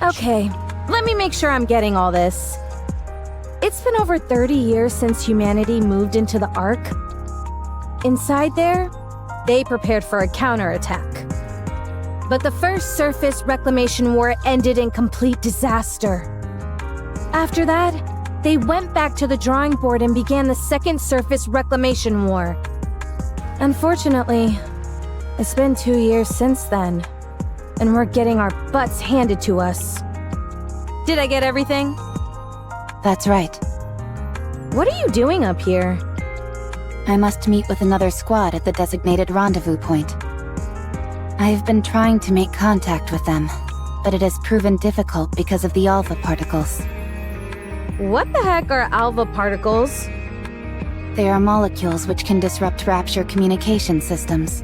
Okay, let me make sure I'm getting all this. It's been over 30 years since humanity moved into the Ark. Inside there, they prepared for a counterattack. But the first surface reclamation war ended in complete disaster. After that, they went back to the drawing board and began the second surface reclamation war. Unfortunately, it's been 2 years since then, and we're getting our butts handed to us. Did I get everything? That's right. What are you doing up here? I must meet with another squad at the designated rendezvous point. I've been trying to make contact with them, but it has proven difficult because of the alpha particles. What the heck are alpha particles? They are molecules which can disrupt Rapture communication systems.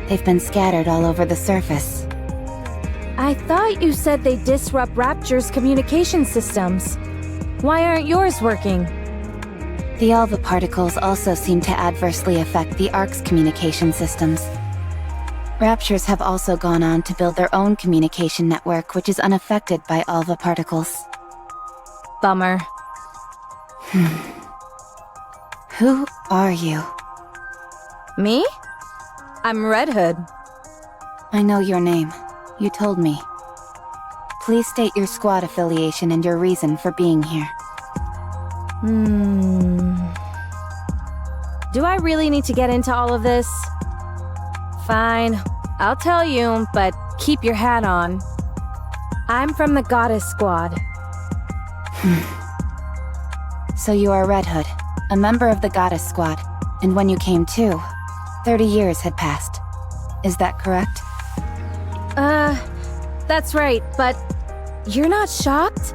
They've been scattered all over the surface. I thought you said they disrupt Rapture's communication systems. Why aren't yours working? The alpha particles also seem to adversely affect the Ark's communication systems. Raptures have also gone on to build their own communication network which is unaffected by alpha particles. Bummer. Who are you? Me? I'm Red Hood. I know your name. You told me. Please state your squad affiliation and your reason for being here. Do I really need to get into all of this? Fine, I'll tell you, but keep your hat on. I'm from the Goddess Squad. So you are Red Hood, a member of the Goddess Squad, and when you came to, 30 years had passed. Is that correct? That's right, but you're not shocked?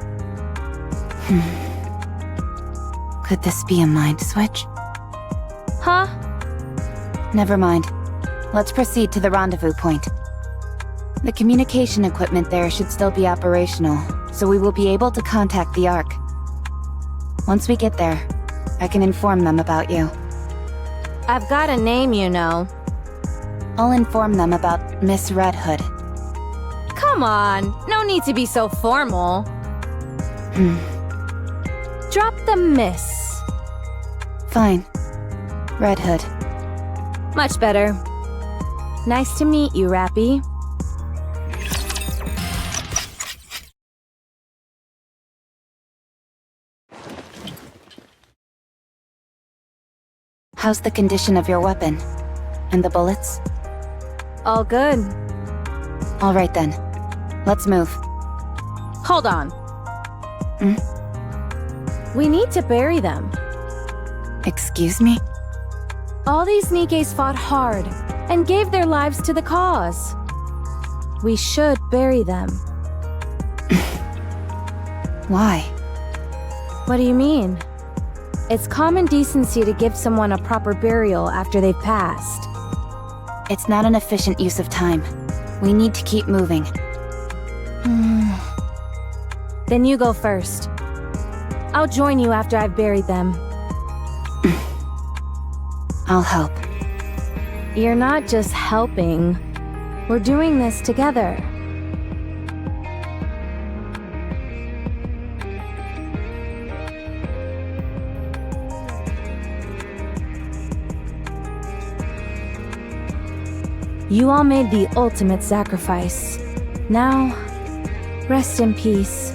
Could this be a mind switch? Huh? Never mind. Let's proceed to the rendezvous point. The communication equipment there should still be operational, so we will be able to contact the Ark. Once we get there, I can inform them about you. I've got a name, you know. I'll inform them about Miss Red Hood. Come on, no need to be so formal. Drop the miss. Fine. Red Hood. Much better. Nice to meet you, Rappy. How's the condition of your weapon? And the bullets? All good. All right then. Let's move. Hold on. We need to bury them. Excuse me? All these Nikkes fought hard and gave their lives to the cause. We should bury them. Why? What do you mean? It's common decency to give someone a proper burial after they've passed. It's not an efficient use of time. We need to keep moving. Then you go first. I'll join you after I've buried them. I'll help. You're not just helping. We're doing this together. You all made the ultimate sacrifice. Now, rest in peace.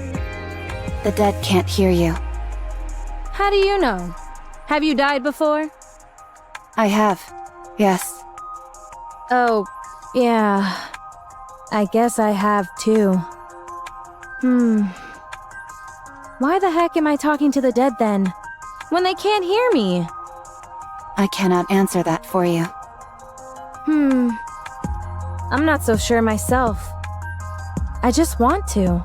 The dead can't hear you. How do you know? Have you died before? I have. Yes. Oh, yeah. I guess I have too. Why the heck am I talking to the dead then? When they can't hear me? I cannot answer that for you. I'm not so sure myself. I just want to.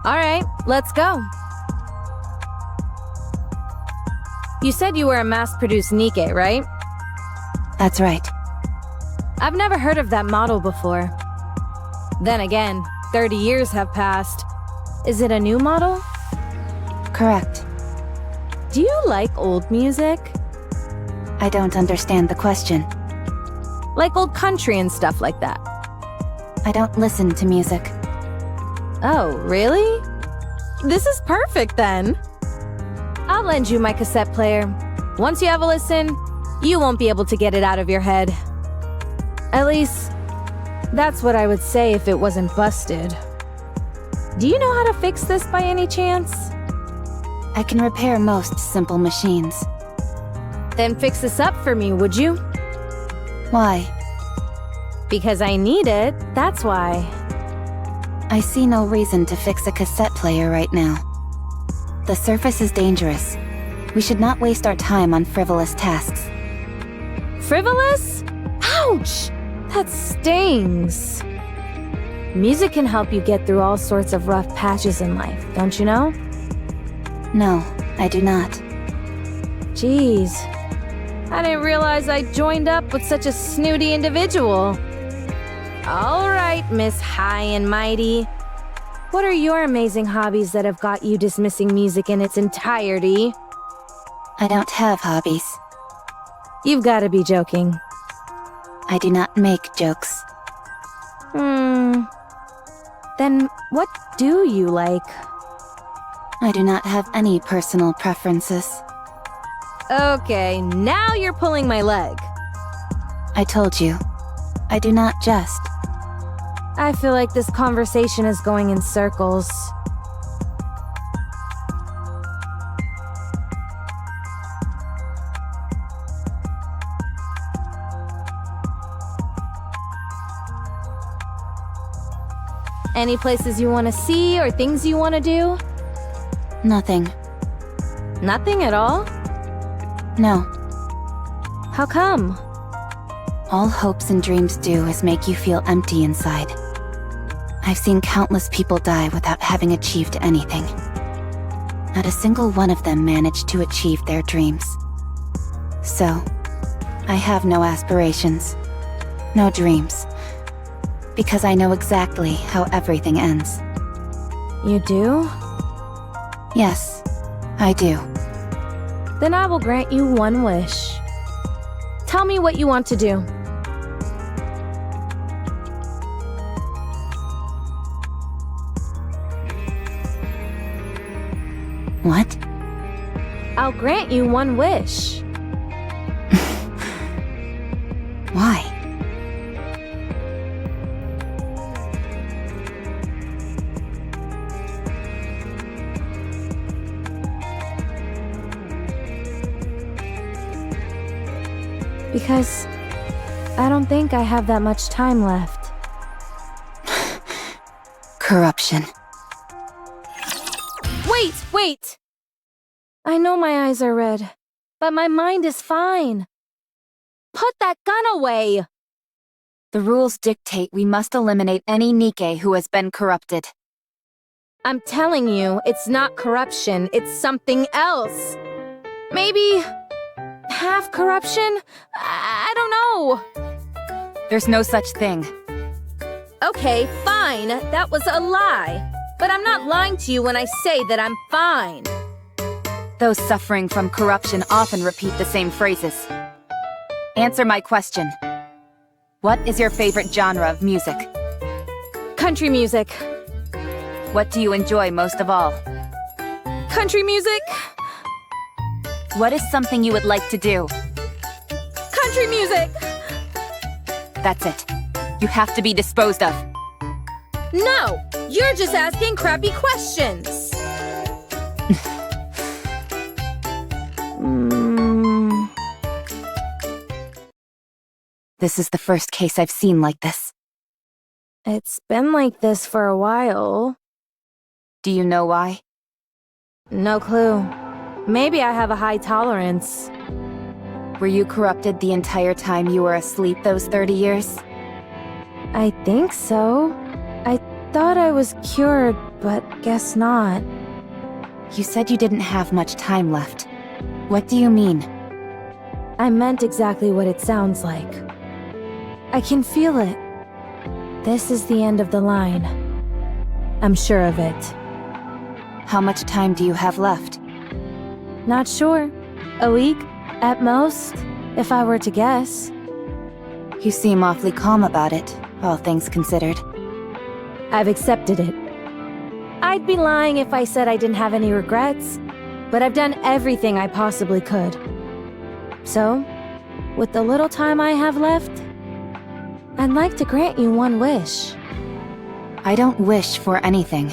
Alright, let's go. You said you were a mass-produced Nikke, right? That's right. I've never heard of that model before. Then again, 30 years have passed. Is it a new model? Correct. Do you like old music? I don't understand the question. Like old country and stuff like that. I don't listen to music. Oh, really? This is perfect then. I'll lend you my cassette player. Once you have a listen, you won't be able to get it out of your head. At least, that's what I would say if it wasn't busted. Do you know how to fix this by any chance? I can repair most simple machines. Then fix this up for me, would you? Why? Because I need it, that's why. I see no reason to fix a cassette player right now. The surface is dangerous. We should not waste our time on frivolous tasks. Frivolous? Ouch! That stings. Music can help you get through all sorts of rough patches in life, don't you know? No, I do not. Jeez. I didn't realize I joined up with such a snooty individual. All right, Miss High and Mighty. What are your amazing hobbies that have got you dismissing music in its entirety? I don't have hobbies. You've got to be joking. I do not make jokes. Then what do you like? I do not have any personal preferences. Okay, now you're pulling my leg. I told you, I do not jest. I feel like this conversation is going in circles. Any places you want to see or things you want to do? Nothing. Nothing at all? No. How come? All hopes and dreams do is make you feel empty inside. I've seen countless people die without having achieved anything. Not a single one of them managed to achieve their dreams. So, I have no aspirations, no dreams, because I know exactly how everything ends. You do? Yes, I do. Then I will grant you one wish. Tell me what you want to do. What? I'll grant you one wish. Why? Because I don't think I have that much time left. Corruption. Wait! I know my eyes are red, but my mind is fine. Put that gun away! The rules dictate we must eliminate any Nikke who has been corrupted. I'm telling you, it's not corruption, it's something else. Maybe half corruption? I don't know. There's no such thing. Okay, fine, that was a lie. But I'm not lying to you when I say that I'm fine. Those suffering from corruption often repeat the same phrases. Answer my question. What is your favorite genre of music? Country music. What do you enjoy most of all? Country music. What is something you would like to do? Country music! That's it. You have to be disposed of. No! You're just asking crappy questions! This is the first case I've seen like this. It's been like this for a while. Do you know why? No clue. Maybe I have a high tolerance. Were you corrupted the entire time you were asleep those 30 years? I think so. I thought I was cured, but guess not. You said you didn't have much time left. What do you mean? I meant exactly what it sounds like. I can feel it. This is the end of the line. I'm sure of it. How much time do you have left? Not sure. A week, at most, if I were to guess. You seem awfully calm about it, all things considered. I've accepted it. I'd be lying if I said I didn't have any regrets, but I've done everything I possibly could. So, with the little time I have left, I'd like to grant you one wish. I don't wish for anything.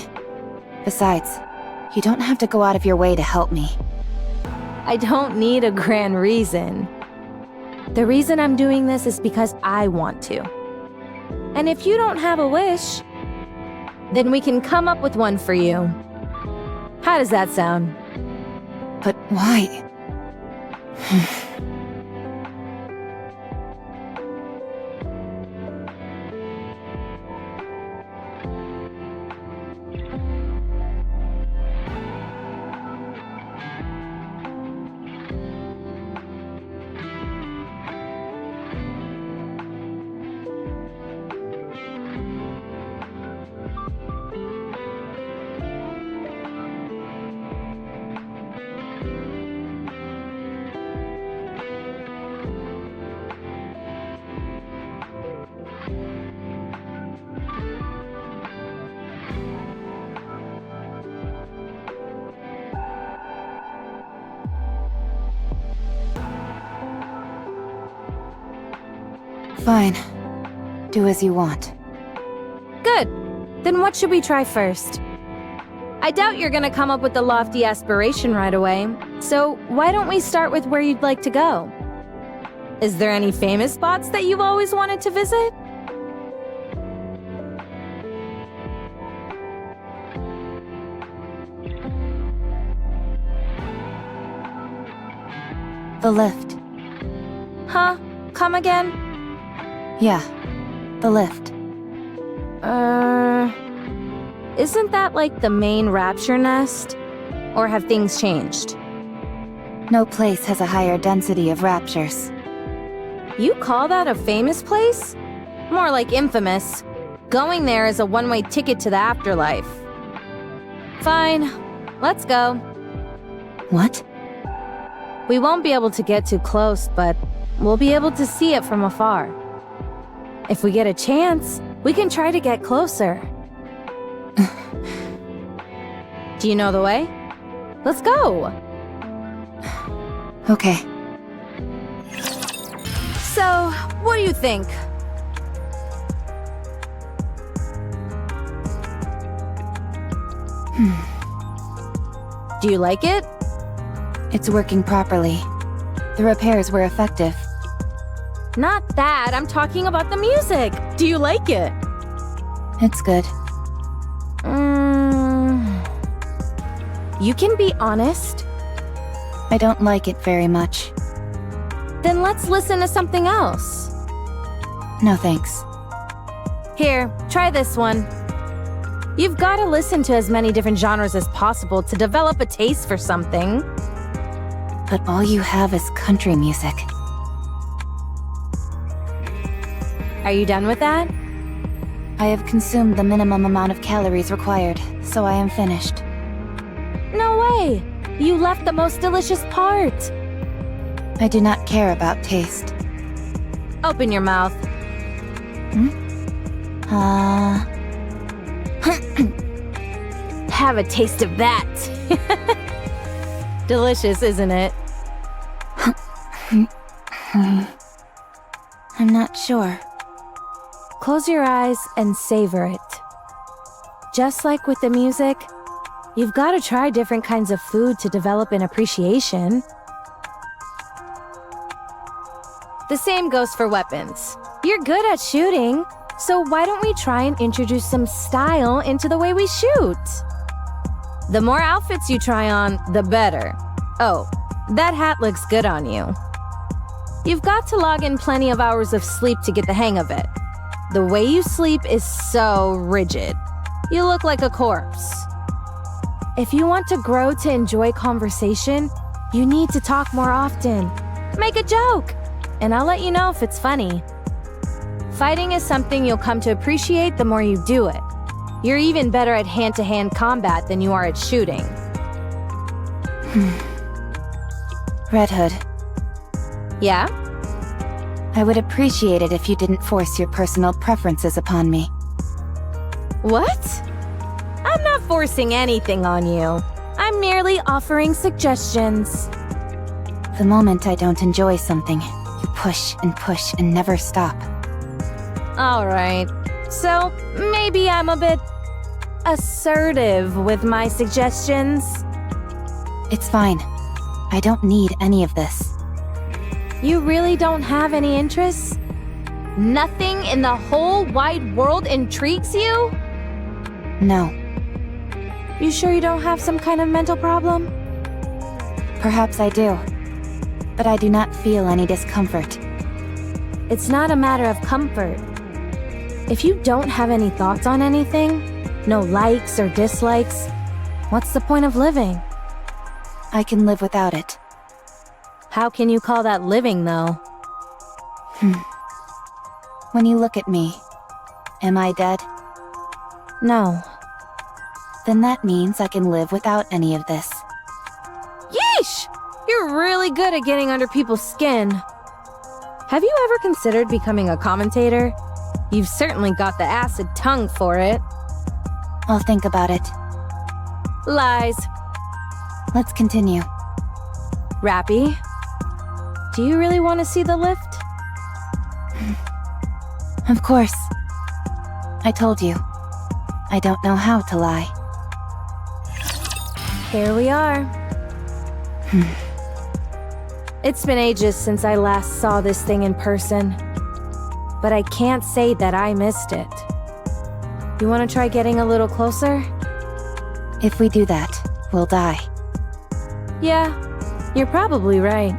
Besides, you don't have to go out of your way to help me. I don't need a grand reason. The reason I'm doing this is because I want to. And if you don't have a wish, then we can come up with one for you. How does that sound? But why? Fine. Do as you want. Good. Then what should we try first? I doubt you're gonna come up with a lofty aspiration right away, so why don't we start with where you'd like to go? Is there any famous spots that you've always wanted to visit? The lift. Huh? Come again? Yeah, the lift. Isn't that like the main rapture nest? Or have things changed? No place has a higher density of raptures. You call that a famous place? More like infamous. Going there is a one-way ticket to the afterlife. Fine, let's go. What? We won't be able to get too close, but we'll be able to see it from afar. If we get a chance, we can try to get closer. Do you know the way? Let's go! Okay. So, what do you think? Do you like it? It's working properly. The repairs were effective. Not that, I'm talking about the music. Do you like it? It's good. You can be honest. I don't like it very much. Then let's listen to something else. No thanks. Here, try this one. You've got to listen to as many different genres as possible to develop a taste for something. But all you have is country music. Are you done with that? I have consumed the minimum amount of calories required, so I am finished. No way! You left the most delicious part! I do not care about taste. Open your mouth. Have a taste of that! Delicious, isn't it? I'm not sure. Close your eyes and savor it. Just like with the music, you've got to try different kinds of food to develop an appreciation. The same goes for weapons. You're good at shooting, so why don't we try and introduce some style into the way we shoot? The more outfits you try on, the better. Oh, that hat looks good on you. You've got to log in plenty of hours of sleep to get the hang of it. The way you sleep is so rigid. You look like a corpse. If you want to grow to enjoy conversation, you need to talk more often. Make a joke, and I'll let you know if it's funny. Fighting is something you'll come to appreciate the more you do it. You're even better at hand-to-hand combat than you are at shooting. Red Hood. Yeah? I would appreciate it if you didn't force your personal preferences upon me. What? I'm not forcing anything on you. I'm merely offering suggestions. The moment I don't enjoy something, you push and never stop. Alright, so maybe I'm a bit assertive with my suggestions. It's fine. I don't need any of this. You really don't have any interests? Nothing in the whole wide world intrigues you? No. You sure you don't have some kind of mental problem? Perhaps I do. But I do not feel any discomfort. It's not a matter of comfort. If you don't have any thoughts on anything, no likes or dislikes, what's the point of living? I can live without it. How can you call that living, though? When you look at me, am I dead? No. Then that means I can live without any of this. Yeesh! You're really good at getting under people's skin. Have you ever considered becoming a commentator? You've certainly got the acid tongue for it. I'll think about it. Lies. Let's continue. Rappy, do you really want to see the lift? Of course. I told you. I don't know how to lie. Here we are. It's been ages since I last saw this thing in person, but I can't say that I missed it. You want to try getting a little closer? If we do that, we'll die. Yeah, you're probably right.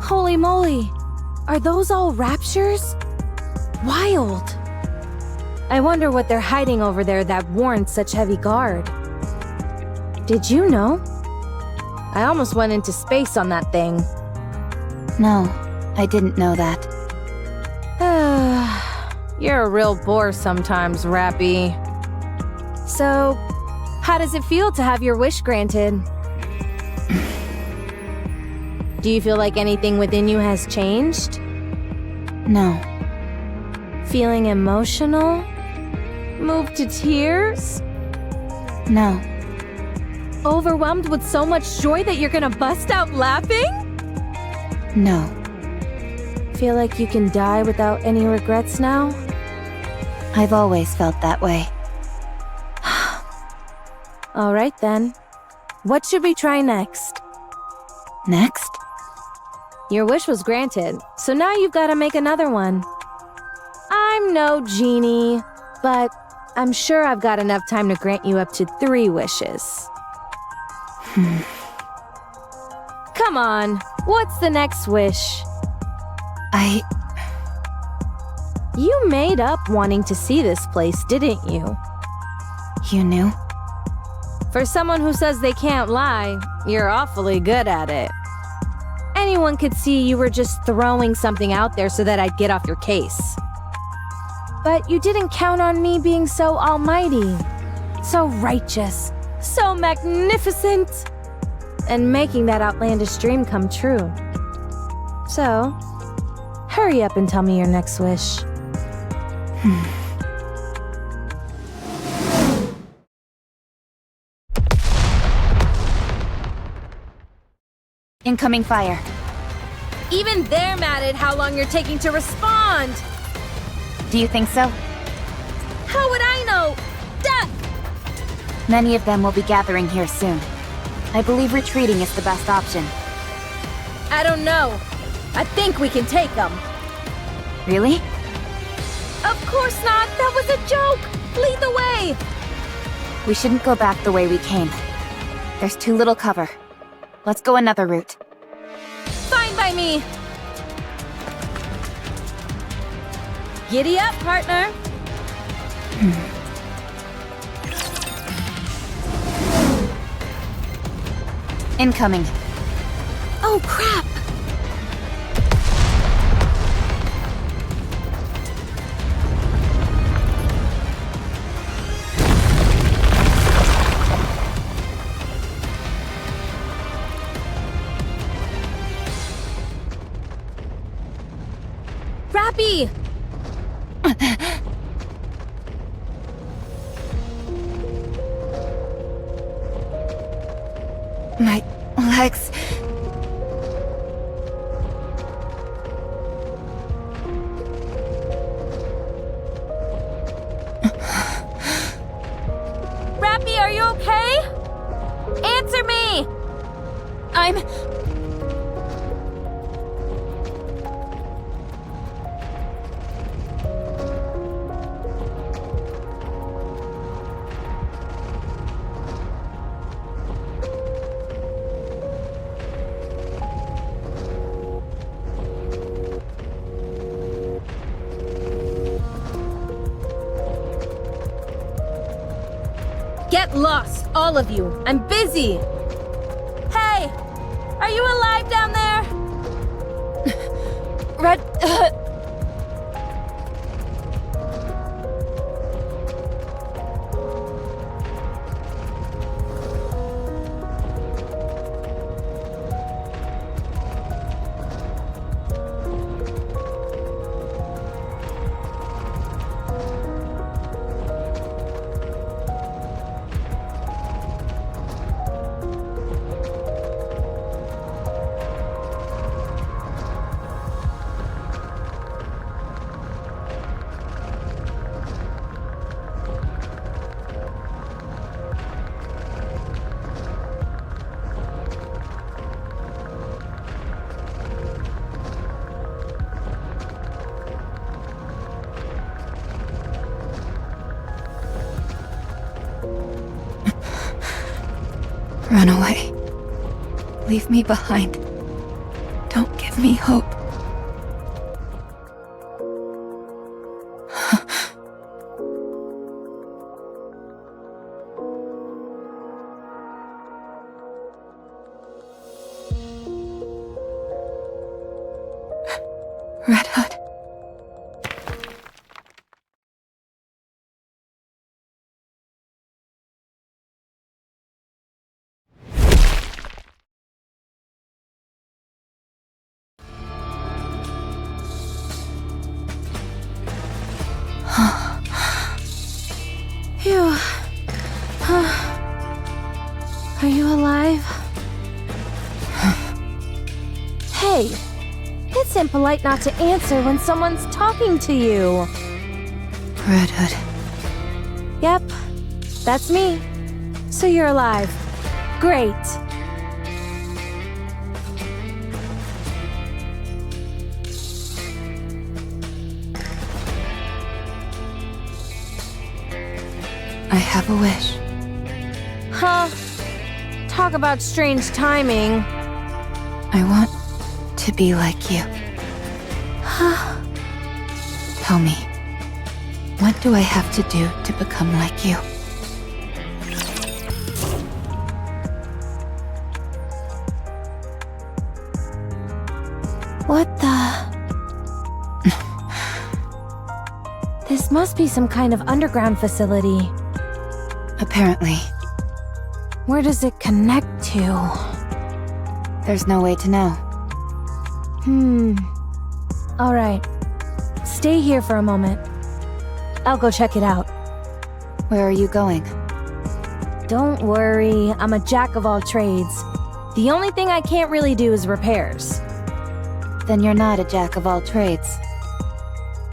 Holy moly, are those all raptures? Wild. I wonder what they're hiding over there that warrants such heavy guard. Did you know? I almost went into space on that thing. No, I didn't know that. You're a real bore sometimes, Rappy. So, how does it feel to have your wish granted? Do you feel like anything within you has changed? No. Feeling emotional? Moved to tears? No. Overwhelmed with so much joy that you're gonna bust out laughing? No. Feel like you can die without any regrets now? I've always felt that way. Alright then. What should we try next? Next? Your wish was granted, so now you've gotta make another one. I'm no genie, but I'm sure I've got enough time to grant you up to 3 wishes. Come on, what's the next wish? You made up wanting to see this place, didn't you? You knew? For someone who says they can't lie, you're awfully good at it. Anyone could see you were just throwing something out there so that I'd get off your case. But you didn't count on me being so almighty, so righteous, so magnificent, and making that outlandish dream come true. So, hurry up and tell me your next wish. Incoming fire. Even they're mad at how long you're taking to respond! Do you think so? How would I know? Duck! Many of them will be gathering here soon. I believe retreating is the best option. I don't know. I think we can take them. Really? Of course not! That was a joke! Lead the way! We shouldn't go back the way we came. There's too little cover. Let's go another route. Fine by me! Giddy up, partner! Incoming. Oh, crap! Rappy! My legs... Rappy, are you okay? Answer me! I'm... Get lost, all of you. I'm busy. Hey! Are you alive down there? Red... Run away. Leave me behind. Don't give me hope. Red Hood. Phew. Are you alive? Hey, it's impolite not to answer when someone's talking to you. Red Hood. Yep, that's me. So you're alive. Great. I have a wish. Huh. Talk about strange timing. I want to be like you. Tell me, what do I have to do to become like you? What the... This must be some kind of underground facility. Apparently. Where does it connect to? There's no way to know. Alright. Stay here for a moment. I'll go check it out. Where are you going? Don't worry, I'm a jack of all trades. The only thing I can't really do is repairs. Then you're not a jack of all trades.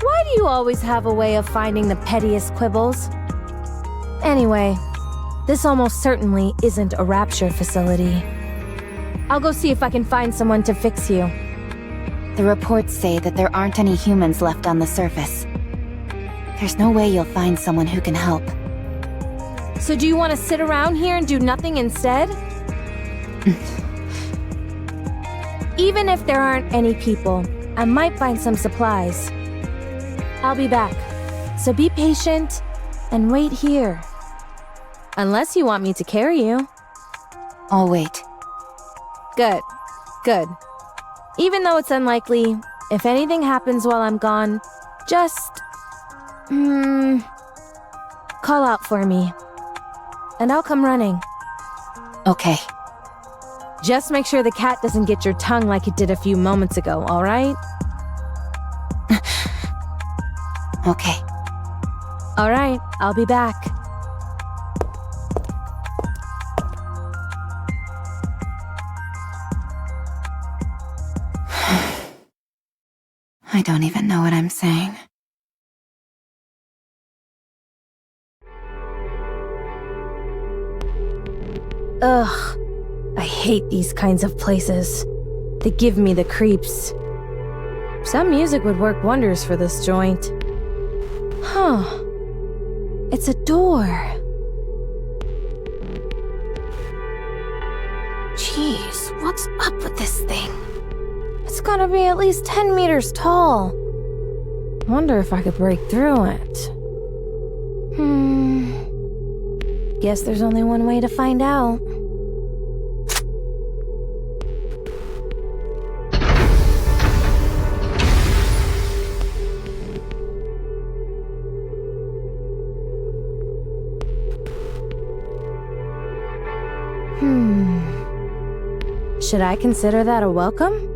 Why do you always have a way of finding the pettiest quibbles? Anyway, this almost certainly isn't a rapture facility. I'll go see if I can find someone to fix you. The reports say that there aren't any humans left on the surface. There's no way you'll find someone who can help. So do you want to sit around here and do nothing instead? Even if there aren't any people, I might find some supplies. I'll be back, so be patient and wait here. Unless you want me to carry you. I'll wait. Good, good. Even though it's unlikely, if anything happens while I'm gone, just... call out for me. And I'll come running. Okay. Just make sure the cat doesn't get your tongue like it did a few moments ago, alright? Okay. Alright, I'll be back. I don't even know what I'm saying. Ugh. I hate these kinds of places. They give me the creeps. Some music would work wonders for this joint. Huh. It's a door. Jeez, what's up with this thing? It's gotta be at least 10 meters tall. Wonder if I could break through it. Guess there's only one way to find out. Should I consider that a welcome?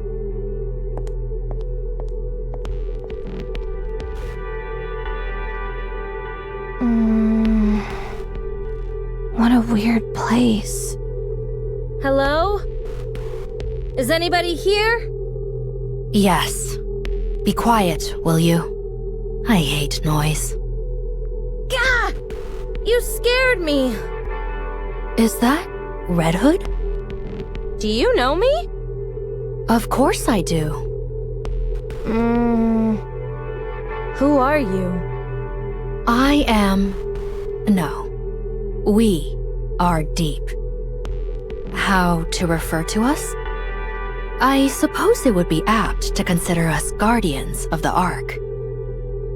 What a weird place. Hello? Is anybody here? Yes. Be quiet, will you? I hate noise. Gah! You scared me. Is that Red Hood? Do you know me? Of course I do. Who are you? I am... No. We are Deep. How to refer to us? I suppose it would be apt to consider us guardians of the Ark.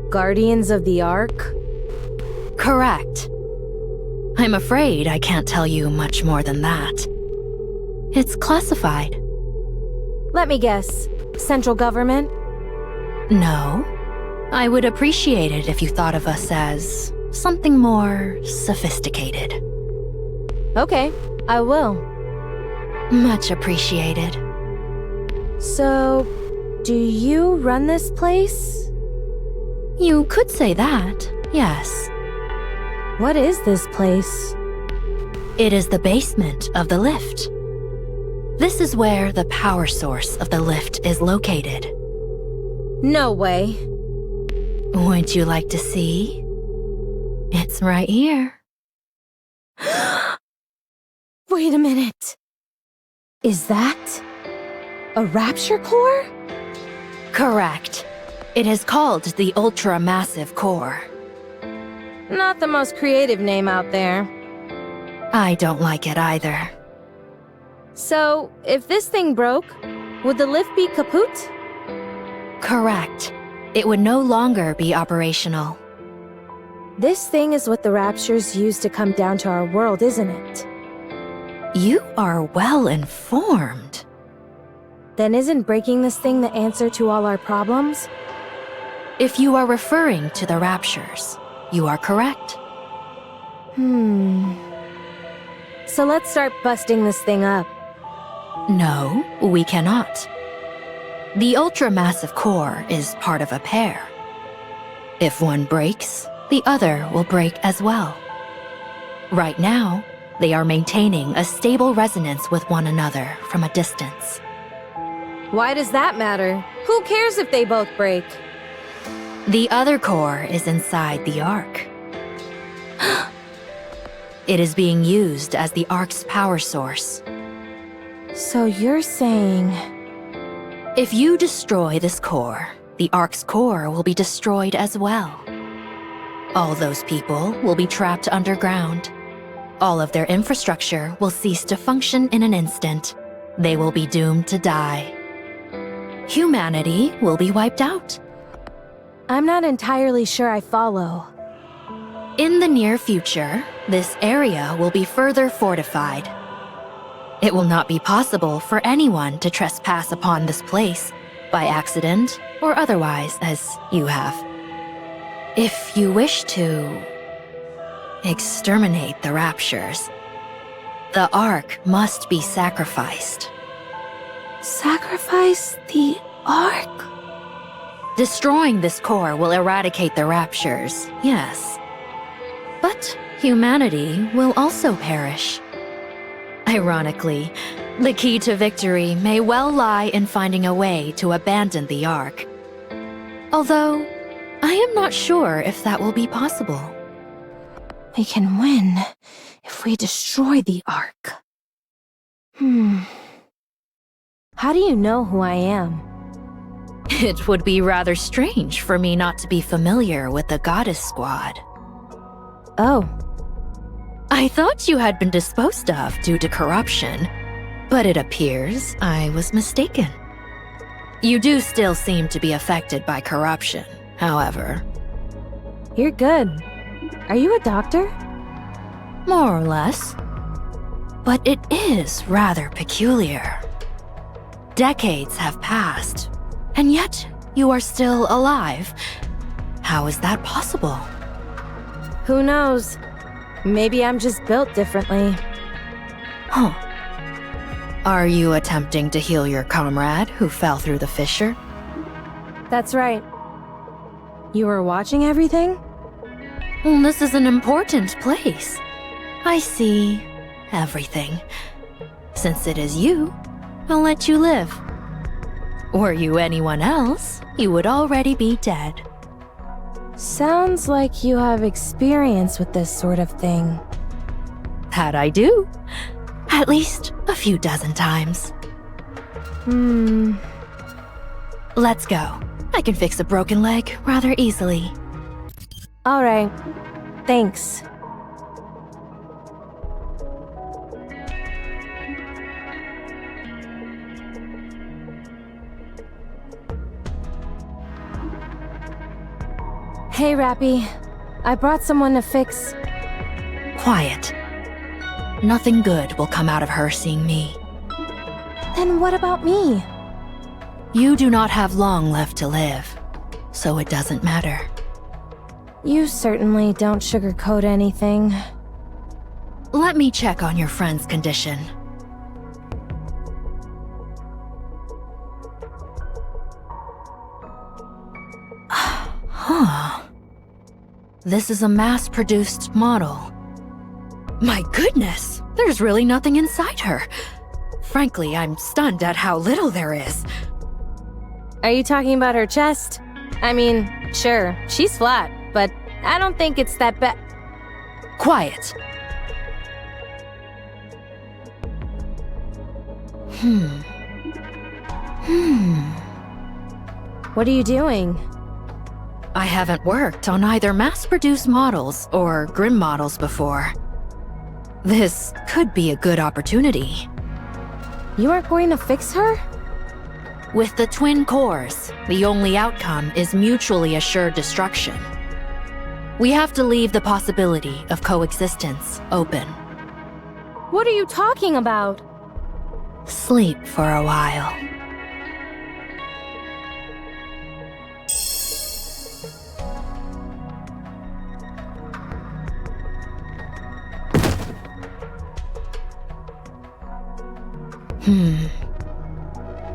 Guardians of the Ark? Correct. I'm afraid I can't tell you much more than that. It's classified. Let me guess. Central government? No. I would appreciate it if you thought of us as something more sophisticated. Okay, I will. Much appreciated. So, do you run this place? You could say that, yes. What is this place? It is the basement of the lift. This is where the power source of the lift is located. No way. Would you like to see? It's right here. Wait a minute. Is that a rapture core? Correct. It is called the Ultra-Massive Core. Not the most creative name out there. I don't like it either. So, if this thing broke, would the lift be kaput? Correct. It would no longer be operational. This thing is what the Raptures use to come down to our world, isn't it? You are well informed. Then isn't breaking this thing the answer to all our problems? If you are referring to the Raptures, you are correct. So let's start busting this thing up. No, we cannot. The ultra-massive core is part of a pair. If one breaks, the other will break as well. Right now, they are maintaining a stable resonance with one another from a distance. Why does that matter? Who cares if they both break? The other core is inside the Ark. It is being used as the Ark's power source. So you're saying... If you destroy this core, the Ark's core will be destroyed as well. All those people will be trapped underground. All of their infrastructure will cease to function in an instant. They will be doomed to die. Humanity will be wiped out. I'm not entirely sure I follow. In the near future, this area will be further fortified. It will not be possible for anyone to trespass upon this place, by accident or otherwise, as you have. If you wish to exterminate the Raptures, the Ark must be sacrificed. Sacrifice the Ark? Destroying this core will eradicate the Raptures, yes. But humanity will also perish. Ironically, the key to victory may well lie in finding a way to abandon the Ark. Although, I am not sure if that will be possible. We can win if we destroy the Ark. How do you know who I am? It would be rather strange for me not to be familiar with the Goddess Squad. Oh, I thought you had been disposed of due to corruption, but it appears I was mistaken. You do still seem to be affected by corruption, however. you're good. Are you a doctor? More or less. But it is rather peculiar. Decades have passed, and yet you are still alive. How is that possible? Who knows? Maybe I'm just built differently. Huh. Are you attempting to heal your comrade who fell through the fissure? That's right. You were watching everything? Well, this is an important place. I see everything. Since it is you, I'll let you live. Were you anyone else, you would already be dead. Sounds like you have experience with this sort of thing. That I do. At least a few dozen times. Let's go. I can fix a broken leg rather easily. All right. Thanks. Hey, Rappy. I brought someone to fix... Quiet. Nothing good will come out of her seeing me. Then what about me? You do not have long left to live, so it doesn't matter. You certainly don't sugarcoat anything. Let me check on your friend's condition. Huh. This is a mass-produced model. My goodness, there's really nothing inside her. Frankly, I'm stunned at how little there is. Are you talking about her chest? I mean, sure, she's flat, but I don't think it's that bad. Quiet. What are you doing? I haven't worked on either mass-produced models or Grim models before. This could be a good opportunity. You aren't going to fix her? With the twin cores, the only outcome is mutually assured destruction. We have to leave the possibility of coexistence open. What are you talking about? Sleep for a while.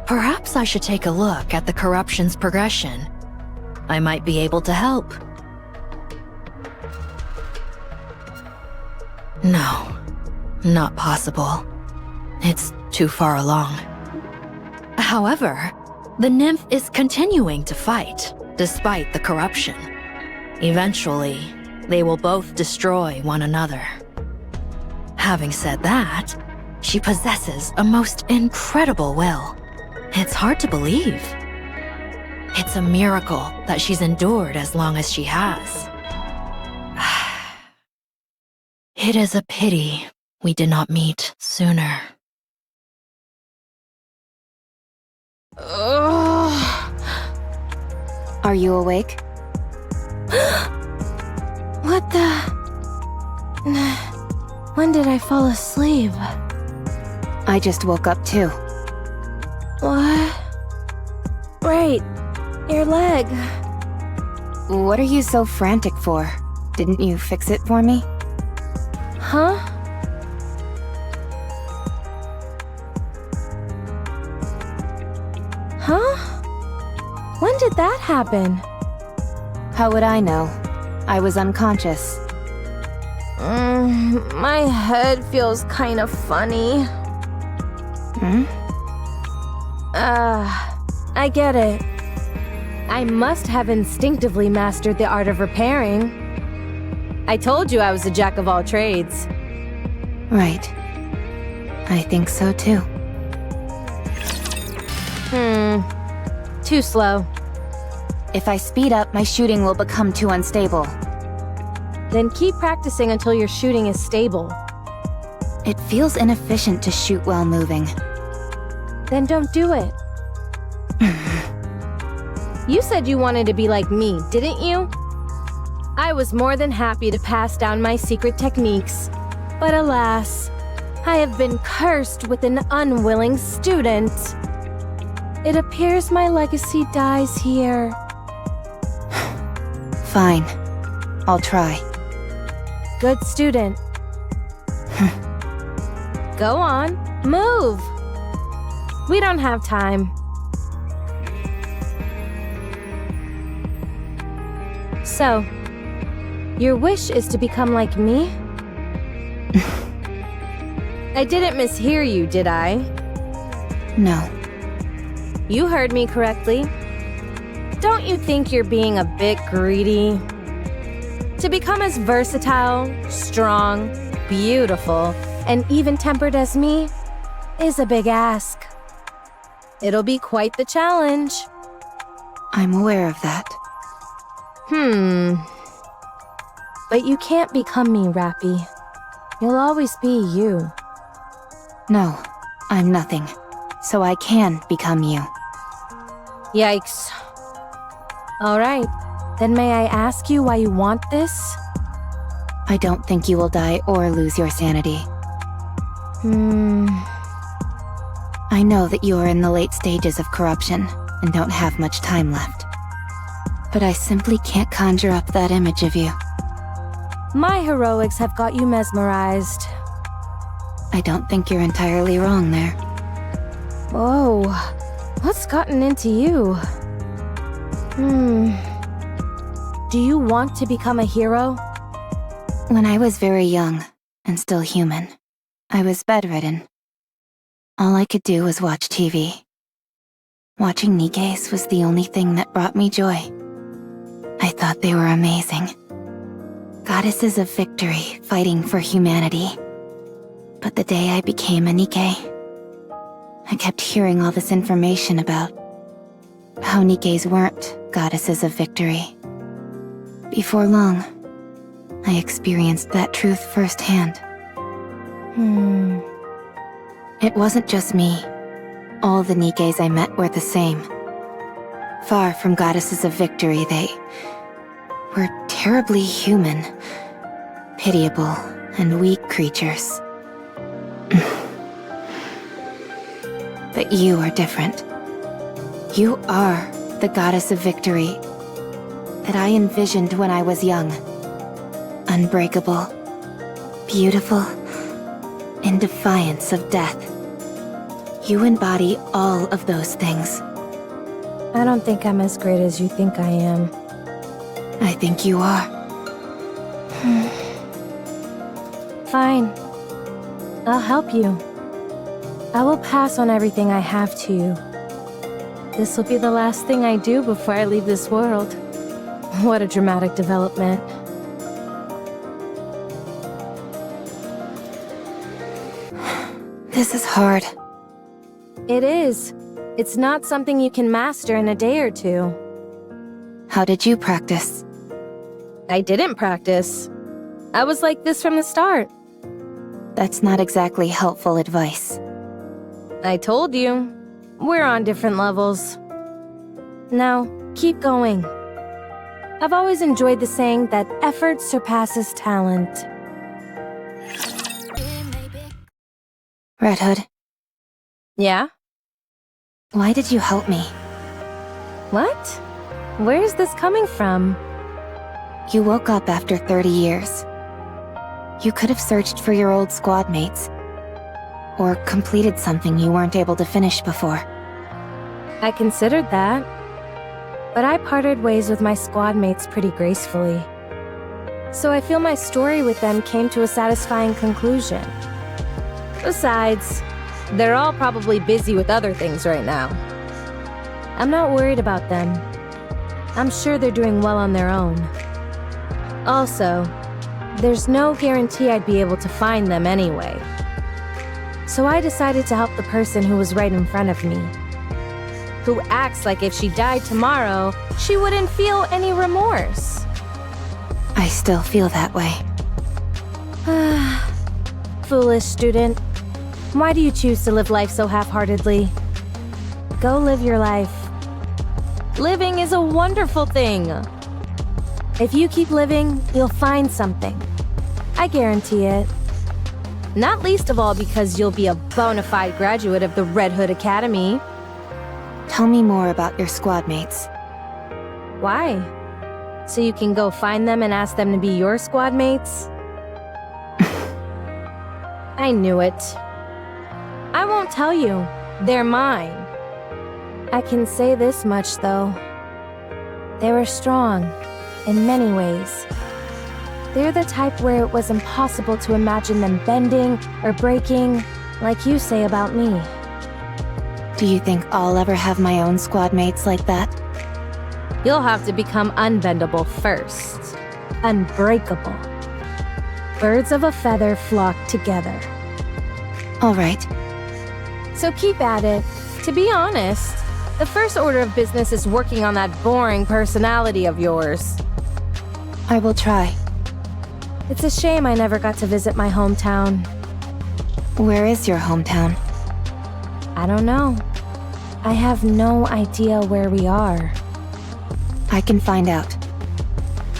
Perhaps I should take a look at the corruption's progression. I might be able to help. No, not possible. It's too far along. However, the nymph is continuing to fight, despite the corruption. Eventually, they will both destroy one another. Having said that, she possesses a most incredible will. It's hard to believe. It's a miracle that she's endured as long as she has. It is a pity we did not meet sooner. Are you awake? What the... When did I fall asleep? I just woke up too. What? Right. Your leg. What are you so frantic for? Didn't you fix it for me? Huh? Huh? When did that happen? How would I know? I was unconscious. My head feels kind of funny. Hmm? I get it. I must have instinctively mastered the art of repairing. I told you I was a jack of all trades. Right. I think so too. Too slow. If I speed up, my shooting will become too unstable. Then keep practicing until your shooting is stable. It feels inefficient to shoot while moving. Then don't do it. You said you wanted to be like me, didn't you? I was more than happy to pass down my secret techniques. But alas, I have been cursed with an unwilling student. It appears my legacy dies here. Fine. I'll try. Good student. Go on, move. We don't have time. So, your wish is to become like me? I didn't mishear you, did I? No. You heard me correctly. Don't you think you're being a bit greedy? To become as versatile, strong, beautiful, and even-tempered as me is a big ask. It'll be quite the challenge. I'm aware of that. But you can't become me, Rappy. You'll always be you. No, I'm nothing. So I can become you. Yikes. Alright, then may I ask you why you want this? I don't think you will die or lose your sanity. I know that you are in the late stages of corruption and don't have much time left. But I simply can't conjure up that image of you. My heroics have got you mesmerized. I don't think you're entirely wrong there. Whoa, what's gotten into you? Do you want to become a hero? When I was very young, and still human, I was bedridden. All I could do was watch TV. Watching Nikke's was the only thing that brought me joy. I thought they were amazing. Goddesses of victory, fighting for humanity. But the day I became a Nikke, I kept hearing all this information about how Nikkes weren't goddesses of victory. Before long, I experienced that truth firsthand. It wasn't just me. All the Nikkes I met were the same. Far from goddesses of victory, they were terribly human, pitiable, and weak creatures. But you are different. You are the goddess of victory that I envisioned when I was young. Unbreakable, beautiful, in defiance of death. You embody all of those things. I don't think I'm as great as you think I am. I think you are. Fine. I'll help you. I will pass on everything I have to you. This will be the last thing I do before I leave this world. What a dramatic development. This is hard. It is. It's not something you can master in a day or two. How did you practice? I didn't practice. I was like this from the start. That's not exactly helpful advice. I told you. We're on different levels. Now, keep going. I've always enjoyed the saying that effort surpasses talent. Red Hood, Yeah? why did you help me? What? Where is this coming from? You woke up after 30 years. You could have searched for your old squad mates. Or completed something you weren't able to finish before. I considered that. But I parted ways with my squad mates pretty gracefully. So I feel my story with them came to a satisfying conclusion. Besides, they're all probably busy with other things right now. I'm not worried about them. I'm sure they're doing well on their own. Also, there's no guarantee I'd be able to find them anyway. So I decided to help the person who was right in front of me, who acts like if she died tomorrow, she wouldn't feel any remorse. I still feel that way. Foolish student. Why do you choose to live life so half-heartedly? Go live your life. Living is a wonderful thing. If you keep living, you'll find something. I guarantee it. Not least of all because you'll be a bona fide graduate of the Red Hood Academy. Tell me more about your squad mates. Why? So you can go find them and ask them to be your squad mates? I knew it. I won't tell you. They're mine. I can say this much, though. They were strong, in many ways. They're the type where it was impossible to imagine them bending or breaking, like you say about me. Do you think I'll ever have my own squad mates like that? You'll have to become unbendable first. Unbreakable. Birds of a feather flock together. All right. So keep at it. To be honest, the first order of business is working on that boring personality of yours. I will try. It's a shame I never got to visit my hometown. Where is your hometown? I don't know. I have no idea where we are. I can find out.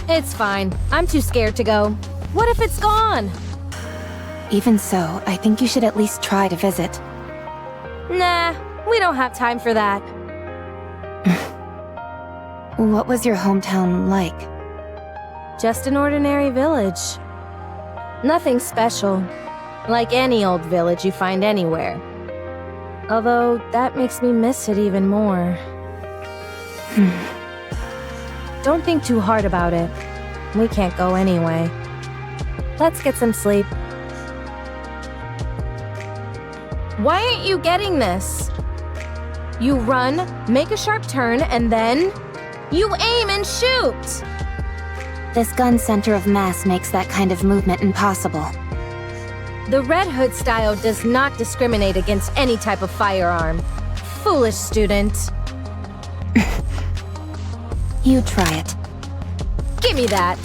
It's fine. I'm too scared to go. What if it's gone? Even so, I think you should at least try to visit. Nah, we don't have time for that. What was your hometown like? Just an ordinary village. Nothing special. Like any old village you find anywhere. Although, that makes me miss it even more. Don't think too hard about it. We can't go anyway. Let's get some sleep. Why aren't you getting this? You run, make a sharp turn, and then... you aim and shoot! This gun center of mass makes that kind of movement impossible. The Red Hood style does not discriminate against any type of firearm. Foolish student. You try it. Give me that.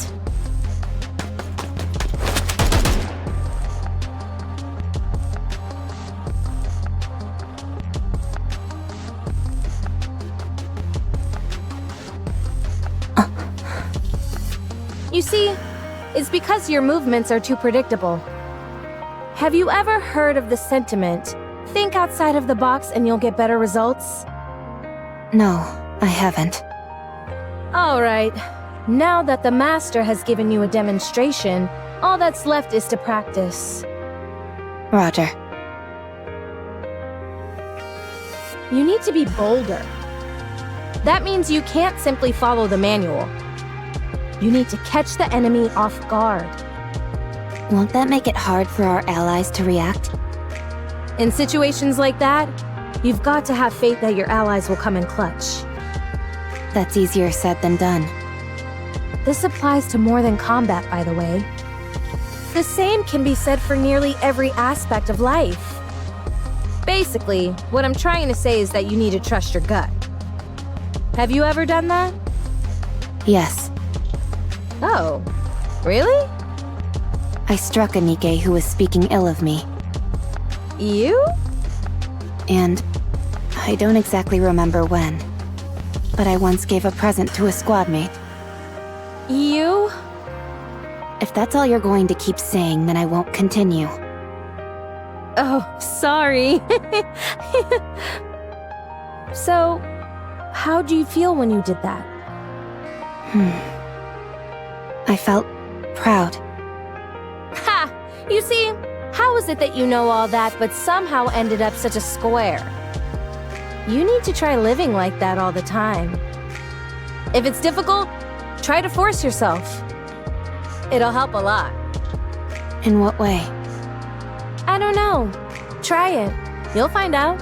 You see, it's because your movements are too predictable. Have you ever heard of the sentiment, think outside of the box and you'll get better results? No, I haven't. Alright, now that the master has given you a demonstration, all that's left is to practice. Roger. You need to be bolder. That means you can't simply follow the manual. You need to catch the enemy off guard. Won't that make it hard for our allies to react? In situations like that, you've got to have faith that your allies will come in clutch. That's easier said than done. This applies to more than combat, by the way. The same can be said for nearly every aspect of life. Basically, what I'm trying to say is that you need to trust your gut. Have you ever done that? Yes. Oh, really? I struck a Nikke who was speaking ill of me. You? And I don't exactly remember when, but I once gave a present to a squad mate. You? If that's all you're going to keep saying, then I won't continue. Oh, sorry. So, how do you feel when you did that? I felt proud. Ha! You see, how is it that you know all that but somehow ended up such a square? You need to try living like that all the time. If it's difficult, try to force yourself. It'll help a lot. In what way? I don't know. Try it. You'll find out.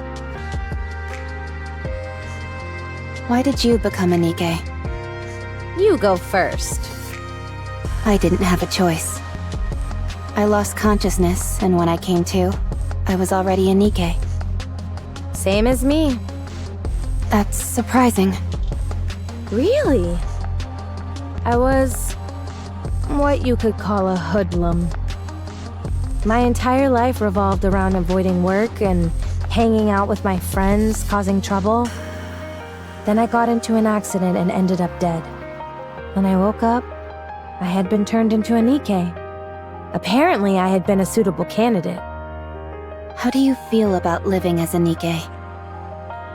Why did you become a Nikke? You go first. I didn't have a choice. I lost consciousness, and when I came to, I was already a Nikke. Same as me. That's surprising. Really? I was what you could call a hoodlum. My entire life revolved around avoiding work and hanging out with my friends, causing trouble. Then I got into an accident and ended up dead. When I woke up, I had been turned into a Nikke. Apparently, I had been a suitable candidate. How do you feel about living as a Nikke?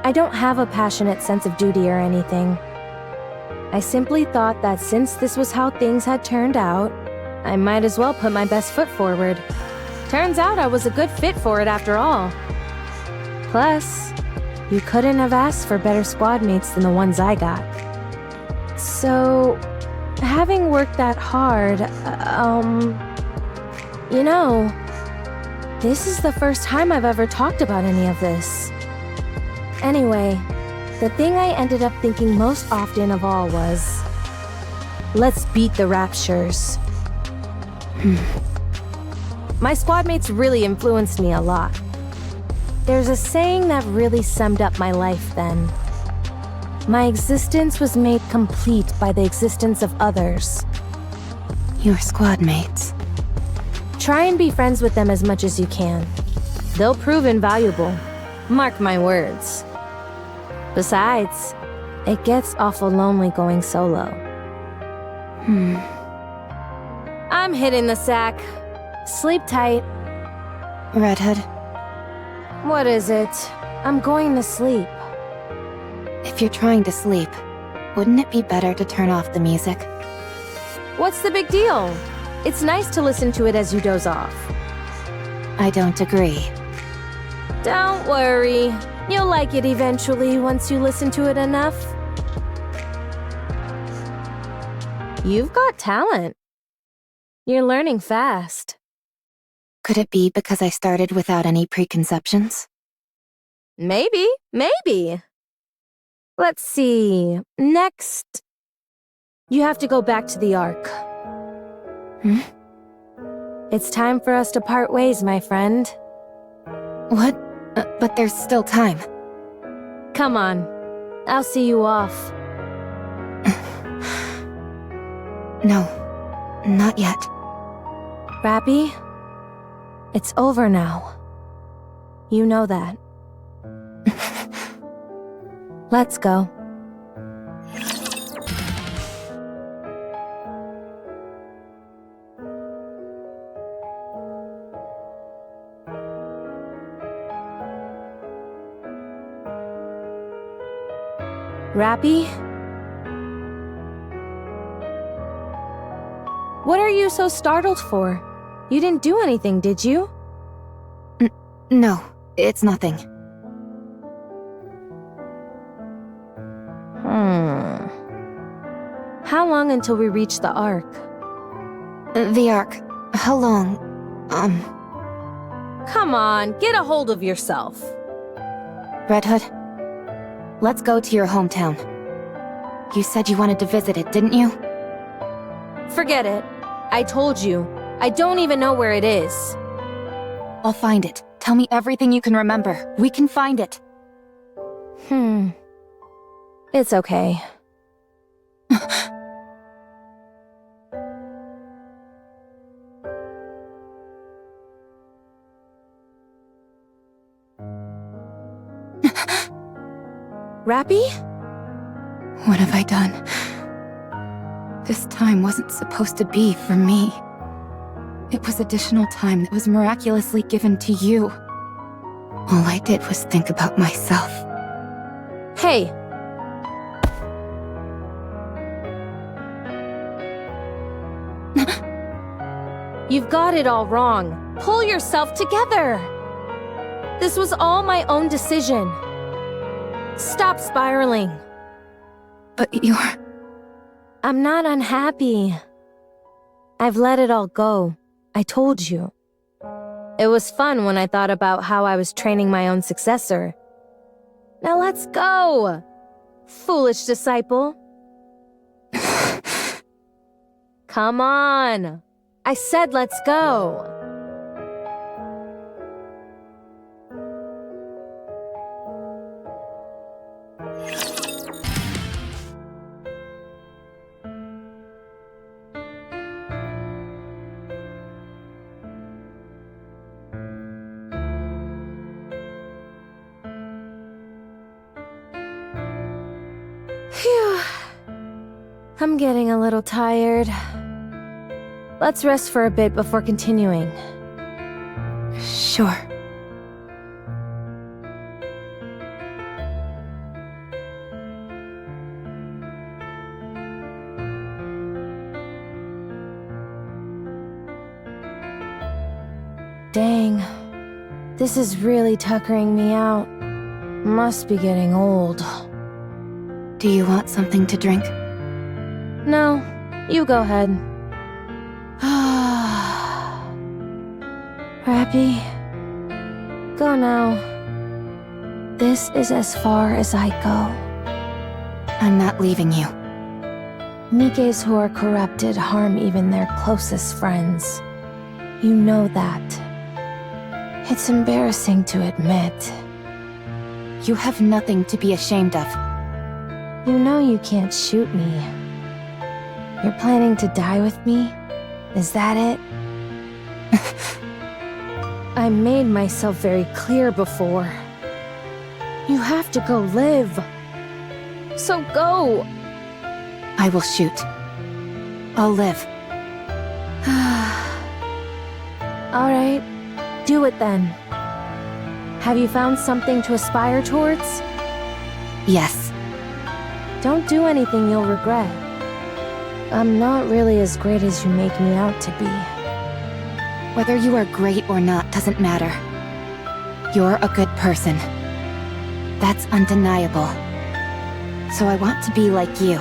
I don't have a passionate sense of duty or anything. I simply thought that since this was how things had turned out, I might as well put my best foot forward. Turns out I was a good fit for it after all. Plus, you couldn't have asked for better squad mates than the ones I got. So, having worked that hard, you know, this is the first time I've ever talked about any of this. Anyway, the thing I ended up thinking most often of all was, let's beat the Raptures. My squad mates really influenced me a lot. There's a saying that really summed up my life then. My existence was made complete by the existence of others. Your squad mates. Try and be friends with them as much as you can. They'll prove invaluable. Mark my words. Besides, it gets awful lonely going solo. I'm hitting the sack. Sleep tight. Red Hood, What is it? I'm going to sleep. if you're trying to sleep, wouldn't it be better to turn off the music? What's the big deal? It's nice to listen to it as you doze off. I don't agree. Don't worry. You'll like it eventually once you listen to it enough. You've got talent. You're learning fast. Could it be because I started without any preconceptions? Maybe. Let's see. Next, you have to go back to the Ark. It's time for us to part ways, my friend. What? But there's still time. Come on. I'll see you off. No, not yet. Rappy, it's over now. You know that. Let's go. Rappy? What are you so startled for? You didn't do anything, did you? No, it's nothing. How long until we reach the Ark? The Ark. How long? Come on, get a hold of yourself. Red Hood, let's go to your hometown. You said you wanted to visit it, didn't you? Forget it. I told you. I don't even know where it is. I'll find it. Tell me everything you can remember. We can find it. It's okay. Rappy? What have I done? This time wasn't supposed to be for me. It was additional time that was miraculously given to you. All I did was think about myself. Hey! You've got it all wrong. Pull yourself together! This was all my own decision. Stop spiraling. But you're... I'm not unhappy. I've let it all go. I told you. It was fun when I thought about how I was training my own successor. Now let's go! Foolish disciple. Come on! I said let's go! Phew. I'm getting a little tired. Let's rest for a bit before continuing. Sure. Dang. This is really tuckering me out. Must be getting old. Do you want something to drink? No, you go ahead. Rappy, go now. This is as far as I go. I'm not leaving you. Nikkes who are corrupted harm even their closest friends. You know that. It's embarrassing to admit. You have nothing to be ashamed of. You know you can't shoot me. You're planning to die with me? Is that it? I made myself very clear before. You have to go live. So go! I will shoot. I'll live. Alright, do it then. Have you found something to aspire towards? Yes. Don't do anything you'll regret. I'm not really as great as you make me out to be. Whether you are great or not doesn't matter. You're a good person. That's undeniable. So I want to be like you.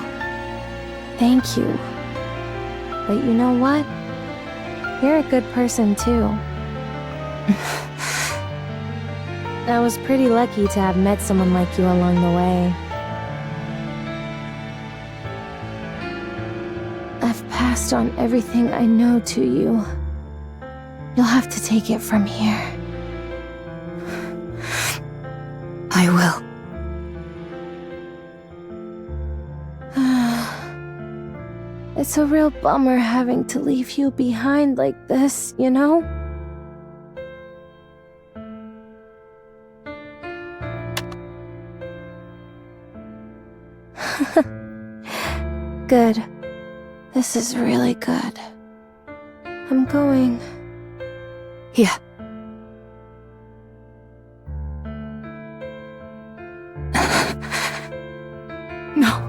Thank you. But you know what? You're a good person too. I was pretty lucky to have met someone like you along the way. I've passed on everything I know to you. You'll have to take it from here. I will. It's a real bummer having to leave you behind like this, you know? Good. This is really good. I'm going. Yeah. No.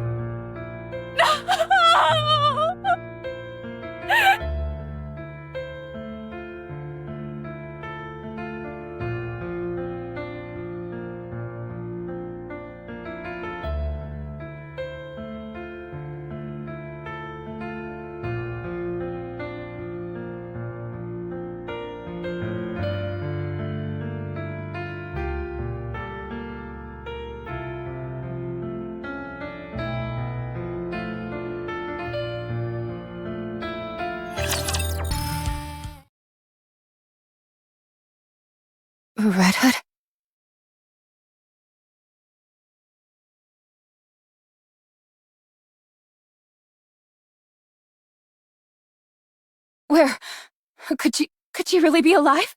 Red Hood? Where? Could she really be alive?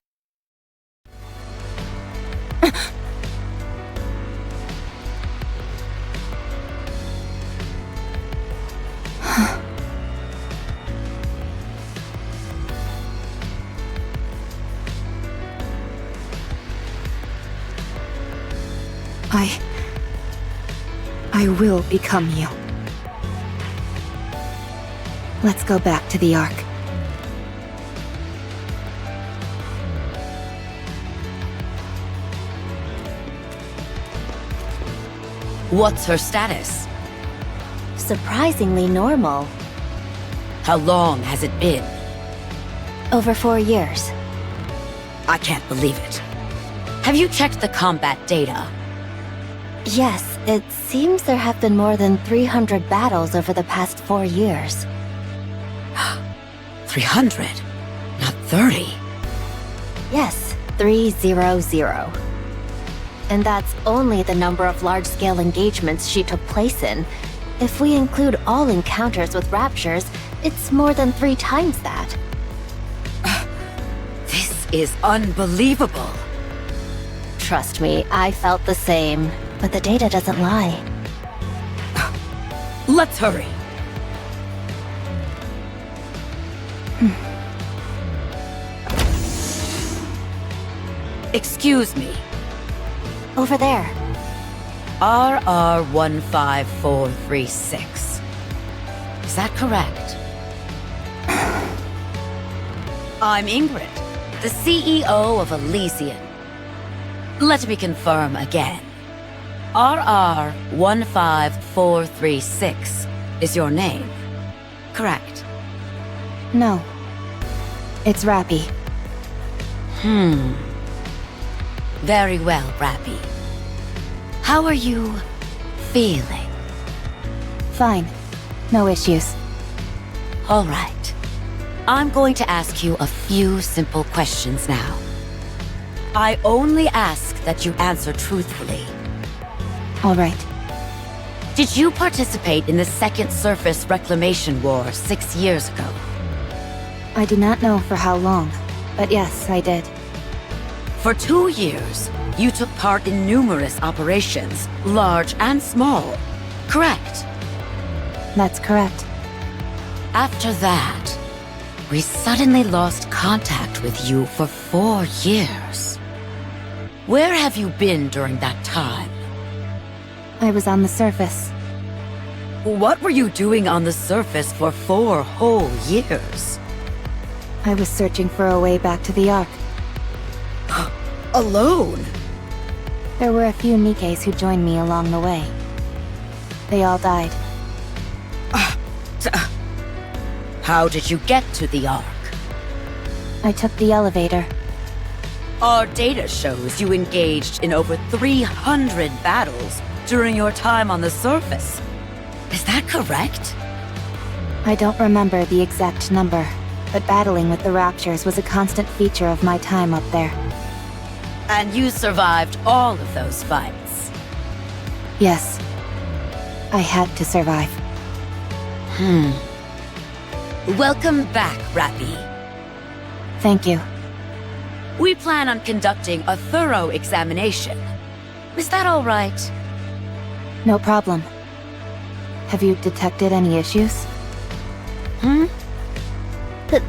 I will become you. Let's go back to the Ark. What's her status? Surprisingly normal. How long has it been? Over 4 years. I can't believe it. Have you checked the combat data? Yes, it seems there have been more than 300 battles over the past 4 years. 300, not 30. Yes, 300. And that's only the number of large-scale engagements she took place in. If we include all encounters with raptures, it's more than 3 times that. This is unbelievable. Trust me, I felt the same. But the data doesn't lie. Let's hurry. Excuse me. Over there. RR15436. Is that correct? I'm Ingrid, the CEO of Elysian. Let me confirm again. RR15436 is your name, correct? No. It's Rappy. Very well, Rappy. How are you feeling? Fine. No issues. All right. I'm going to ask you a few simple questions now. I only ask that you answer truthfully. All right. Did you participate in the Second Surface Reclamation War 6 years ago? I do not know for how long, but yes, I did. For 2 years, you took part in numerous operations, large and small, correct? That's correct. After that, we suddenly lost contact with you for 4 years. Where have you been during that time? I was on the surface. What were you doing on the surface for 4 whole years? I was searching for a way back to the Ark. Alone? There were a few Nikkes who joined me along the way. They all died. How did you get to the Ark? I took the elevator. Our data shows you engaged in over 300 battles during your time on the surface. Is that correct? I don't remember the exact number, but battling with the Raptures was a constant feature of my time up there. And you survived all of those fights? Yes. I had to survive. Welcome back, Rappy. Thank you. We plan on conducting a thorough examination. Is that all right? No problem. Have you detected any issues?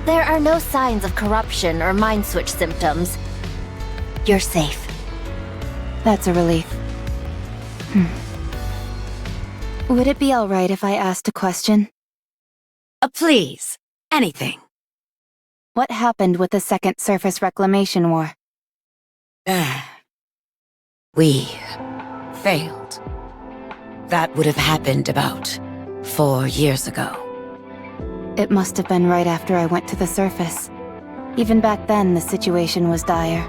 There are no signs of corruption or mind switch symptoms. You're safe. That's a relief. Would it be alright if I asked a question? Please, anything. What happened with the Second Surface Reclamation War? We failed. That would have happened about 4 years ago. It must have been right after I went to the surface. Even back then, the situation was dire.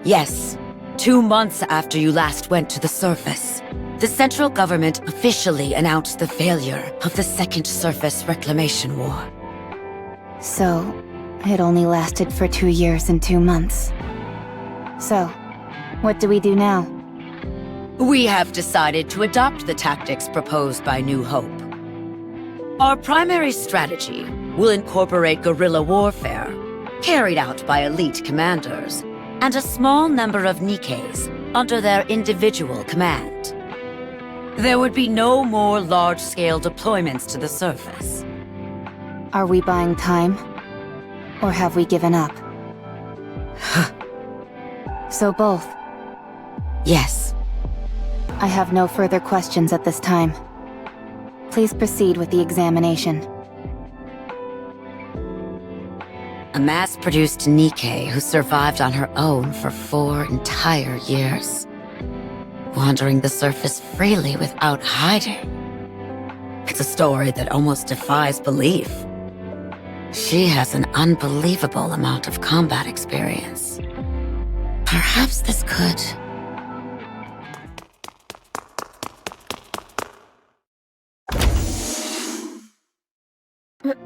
Yes, 2 months after you last went to the surface, the central government officially announced the failure of the Second Surface Reclamation War. So, it only lasted for 2 years and 2 months. So, what do we do now? We have decided to adopt the tactics proposed by New Hope. Our primary strategy will incorporate guerrilla warfare, carried out by elite commanders, and a small number of Nikkes under their individual command. There would be no more large-scale deployments to the surface. Are we buying time? Or have we given up? So both. Yes. I have no further questions at this time. Please proceed with the examination. A mass-produced Nikke who survived on her own for 4 entire years. Wandering the surface freely without hiding. It's a story that almost defies belief. She has an unbelievable amount of combat experience. Perhaps this could...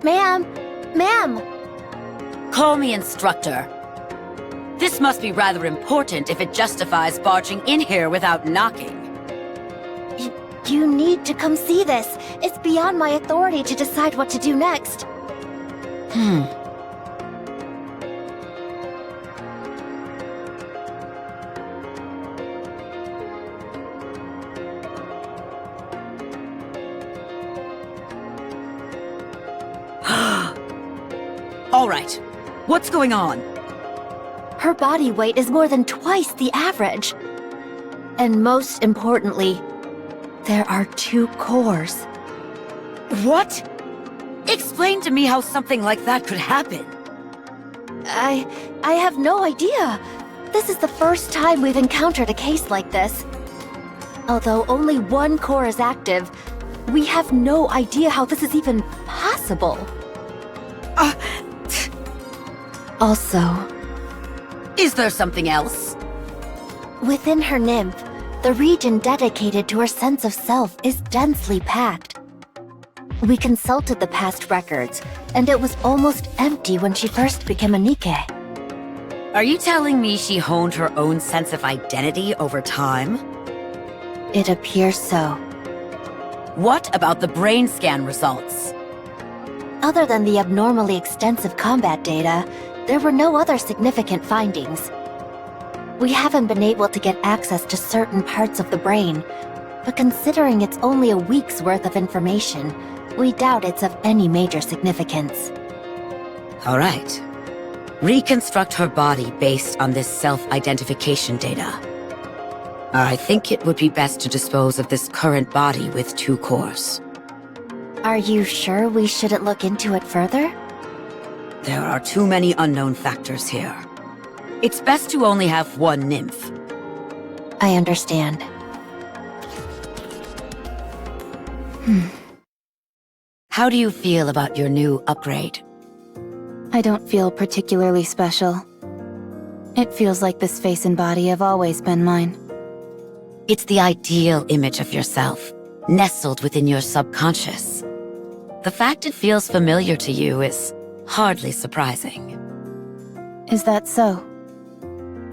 Ma'am, Ma'am! Call me instructor. This must be rather important if it justifies barging in here without knocking. You need to come see this. It's beyond my authority to decide what to do next. All right. What's going on? Her body weight is more than twice the average. And most importantly, there are 2 cores. What? Explain to me how something like that could happen. I have no idea. This is the first time we've encountered a case like this. Although only 1 core is active, we have no idea how this is even possible. Also, Is there something else? within her nymph, the region dedicated to her sense of self is densely packed. We consulted the past records, and it was almost empty when she first became a Nikke. Are you telling me she honed her own sense of identity over time? It appears so. What about the brain scan results? Other than the abnormally extensive combat data, there were no other significant findings. We haven't been able to get access to certain parts of the brain, but considering it's only a week's worth of information, we doubt it's of any major significance. All right. Reconstruct her body based on this self-identification data. I think it would be best to dispose of this current body with 2 cores. Are you sure we shouldn't look into it further? There are too many unknown factors here. It's best to only have 1 nymph. I understand. How do you feel about your new upgrade? I don't feel particularly special. It feels like this face and body have always been mine. It's the ideal image of yourself, nestled within your subconscious. The fact it feels familiar to you is hardly surprising. Is that so?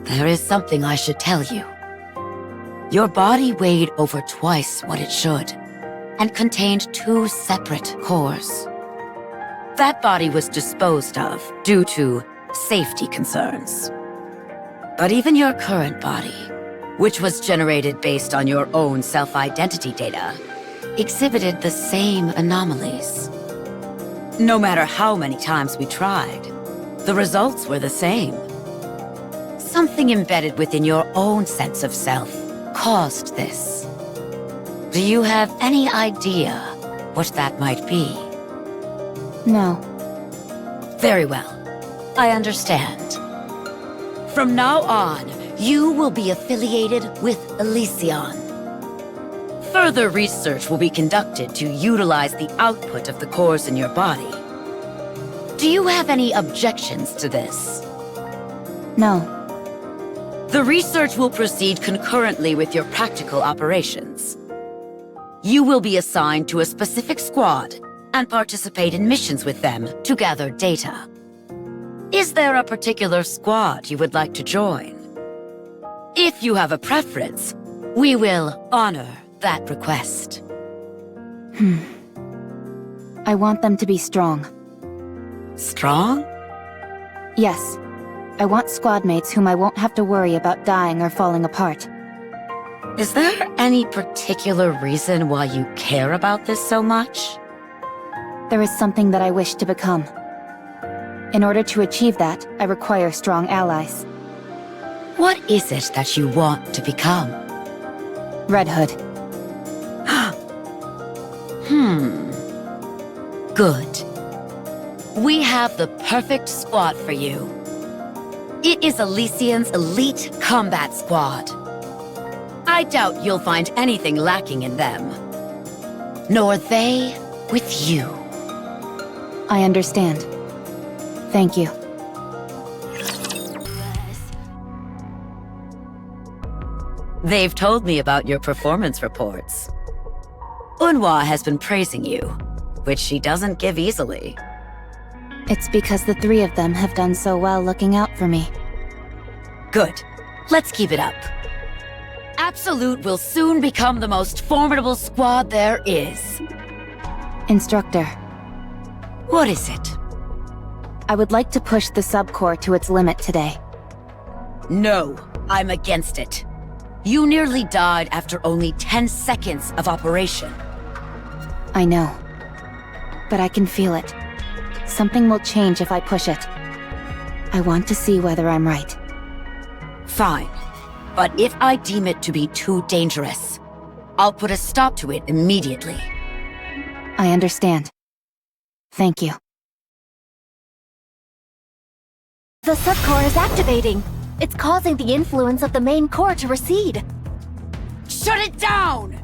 There is something I should tell you. Your body weighed over twice what it should, and contained 2 separate cores. That body was disposed of due to safety concerns. But even your current body, which was generated based on your own self-identity data, exhibited the same anomalies. No matter how many times we tried, the results were the same. Something embedded within your own sense of self caused this. Do you have any idea what that might be? No. Very well. I understand. From now on, you will be affiliated with Elysion. Further research will be conducted to utilize the output of the cores in your body. Do you have any objections to this? No. The research will proceed concurrently with your practical operations. You will be assigned to a specific squad and participate in missions with them to gather data. Is there a particular squad you would like to join? If you have a preference, we will honor that request. I want them to be strong. Strong? Yes. I want squad mates whom I won't have to worry about dying or falling apart. Is there any particular reason why you care about this so much? There is something that I wish to become. In order to achieve that, I require strong allies. What is it that you want to become? Red Hood. Good. We have the perfect squad for you. It is Elysion's elite combat squad. I doubt you'll find anything lacking in them. Nor they with you. I understand. Thank you. They've told me about your performance reports. Unhwa has been praising you, which she doesn't give easily. It's because the three of them have done so well looking out for me. Good. Let's keep it up. Absolute will soon become the most formidable squad there is. Instructor, What is it? I would like to push the subcore to its limit today. No, I'm against it. You nearly died after only 10 seconds of operation. I know. But I can feel it. Something will change if I push it. I want to see whether I'm right. Fine. But if I deem it to be too dangerous, I'll put a stop to it immediately. I understand. Thank you. The subcore is activating. It's causing the influence of the main core to recede. Shut it down!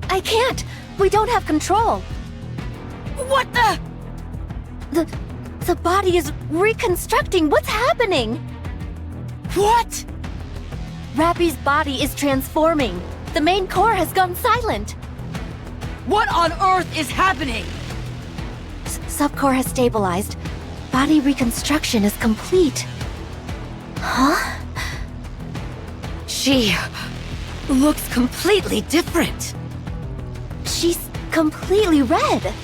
I can't! We don't have control! What the? The body is reconstructing. What's happening? What? Rappy's body is transforming. The main core has gone silent. What on earth is happening? Subcore has stabilized. Body reconstruction is complete. Huh? She looks completely different. She's completely red.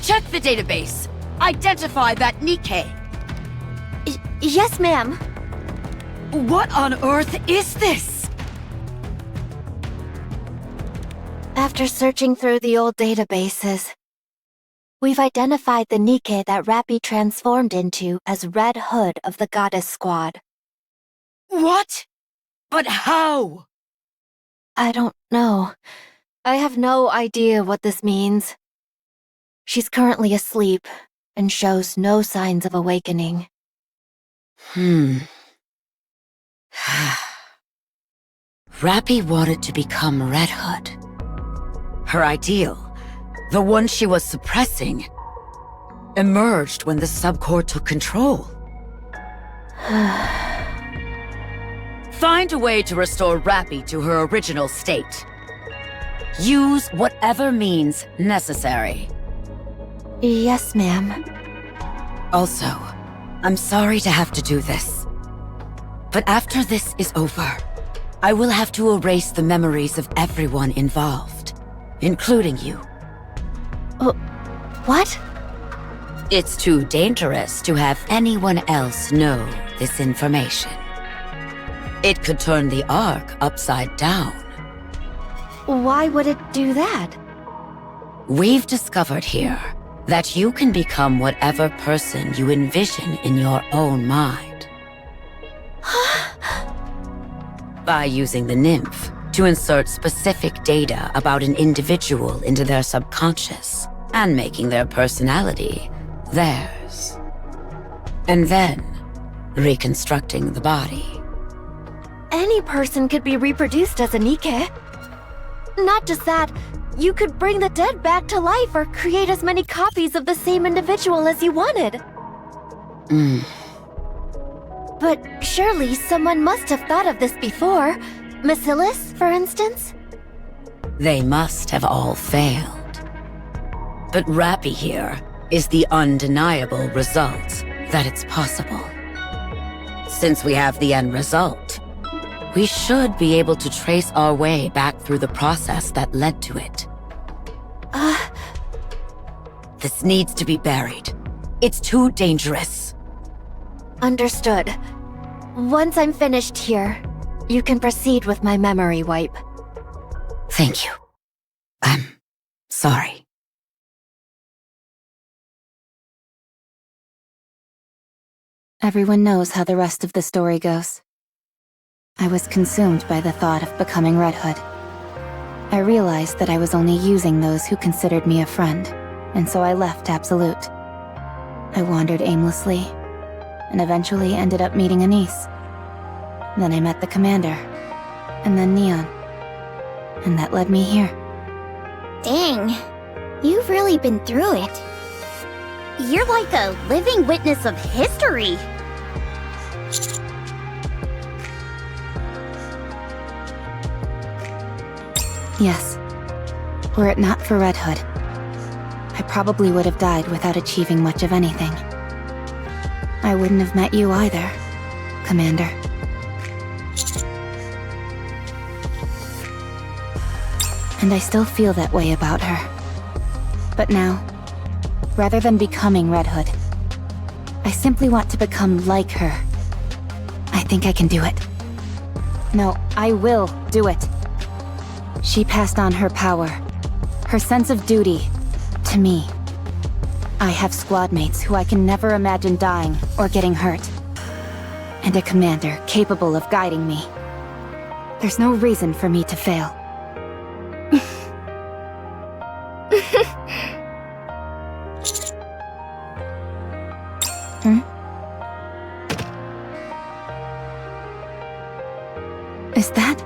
Check the database. Identify that Nikke. Yes, ma'am. What on earth is this? After searching through the old databases, we've identified the Nikke that Rappy transformed into as Red Hood of the Goddess Squad. What? But how? I don't know. I have no idea what this means. She's currently asleep and shows no signs of awakening. Rappy wanted to become Red Hood. Her ideal, the one she was suppressing, emerged when the subcore took control. Find a way to restore Rappy to her original state. Use whatever means necessary. Yes, ma'am. Also, I'm sorry to have to do this. But after this is over, I will have to erase the memories of everyone involved, including you. What? It's too dangerous to have anyone else know this information. It could turn the Ark upside down. Why would it do that? We've discovered here that you can become whatever person you envision in your own mind. By using the nymph to insert specific data about an individual into their subconscious and making their personality theirs. And then reconstructing the body. Any person could be reproduced as a Nikke. Not just that, you could bring the dead back to life or create as many copies of the same individual as you wanted. But surely someone must have thought of this before. Bacillus, for instance? They must have all failed. But Rappy here is the undeniable result that it's possible. Since we have the end result, we should be able to trace our way back through the process that led to it. This needs to be buried. It's too dangerous. Understood. Once I'm finished here, you can proceed with my memory wipe. Thank you. I'm sorry. Everyone knows how the rest of the story goes. I was consumed by the thought of becoming Red Hood. I realized that I was only using those who considered me a friend, and so I left Absolute. I wandered aimlessly, and eventually ended up meeting Anise. Then I met the commander, and then Neon. And that led me here. Dang, you've really been through it. You're like a living witness of history. Yes. Were it not for Red Hood, I probably would have died without achieving much of anything. I wouldn't have met you either, Commander. And I still feel that way about her. But now, rather than becoming Red Hood, I simply want to become like her. I think I can do it. No, I will do it. She passed on her power, her sense of duty, to me. I have squad mates who I can never imagine dying or getting hurt. And a commander capable of guiding me. There's no reason for me to fail. Is that?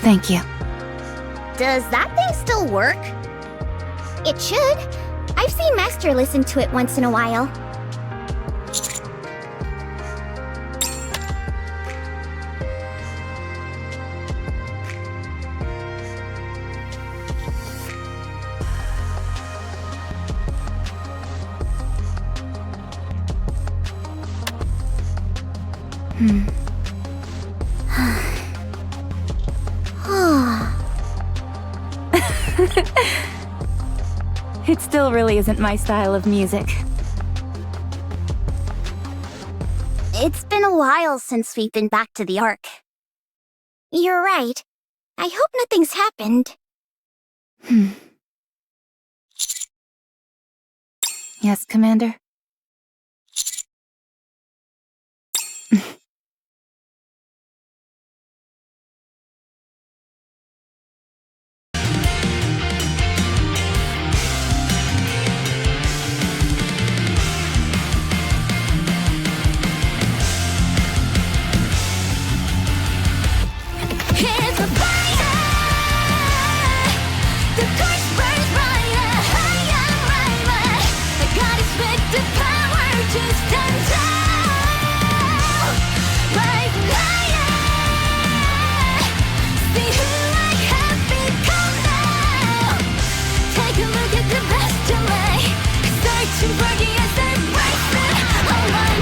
Thank you. Does that thing still work? It should. I've seen Master listen to it once in a while. It still really isn't my style of music. It's been a while since we've been back to the Ark. You're right. I hope nothing's happened. Yes, Commander? Here's a fire! The torch burns brighter, higher, brighter. I got expected power to stand tall. Rising higher. See who I have become now. Take a look at the best of me. Searching for the answer, breakthrough on my brain.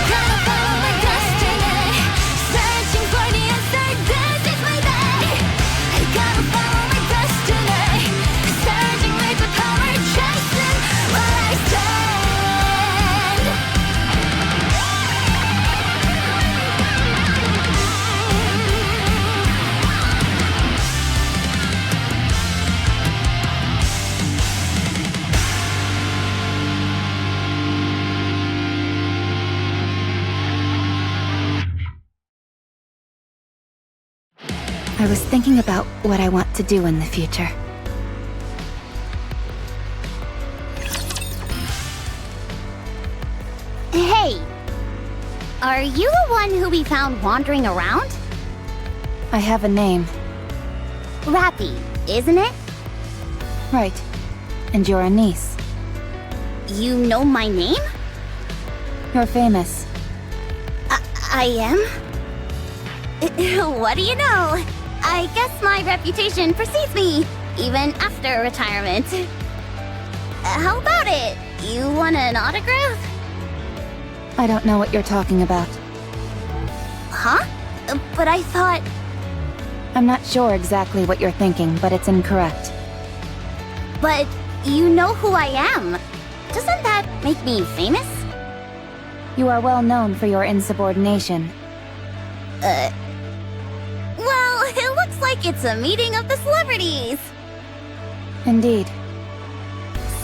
Gotta follow my destiny. Searching for the answer, this is my day. I gotta follow my destiny. Surging with the power, chasing where I stand. I was thinking about what I want to do in the future. Hey! Are you the one who we found wandering around? I have a name. Rappy, isn't it? Right. And you're a niece. You know my name? You're famous. I am? What do you know? I guess my reputation precedes me, even after retirement. How about it? You want an autograph? I don't know what you're talking about. Huh? But I thought... I'm not sure exactly what you're thinking, but it's incorrect. But you know who I am. Doesn't that make me famous? You are well known for your insubordination. Well, it looks like it's a meeting of the celebrities. Indeed.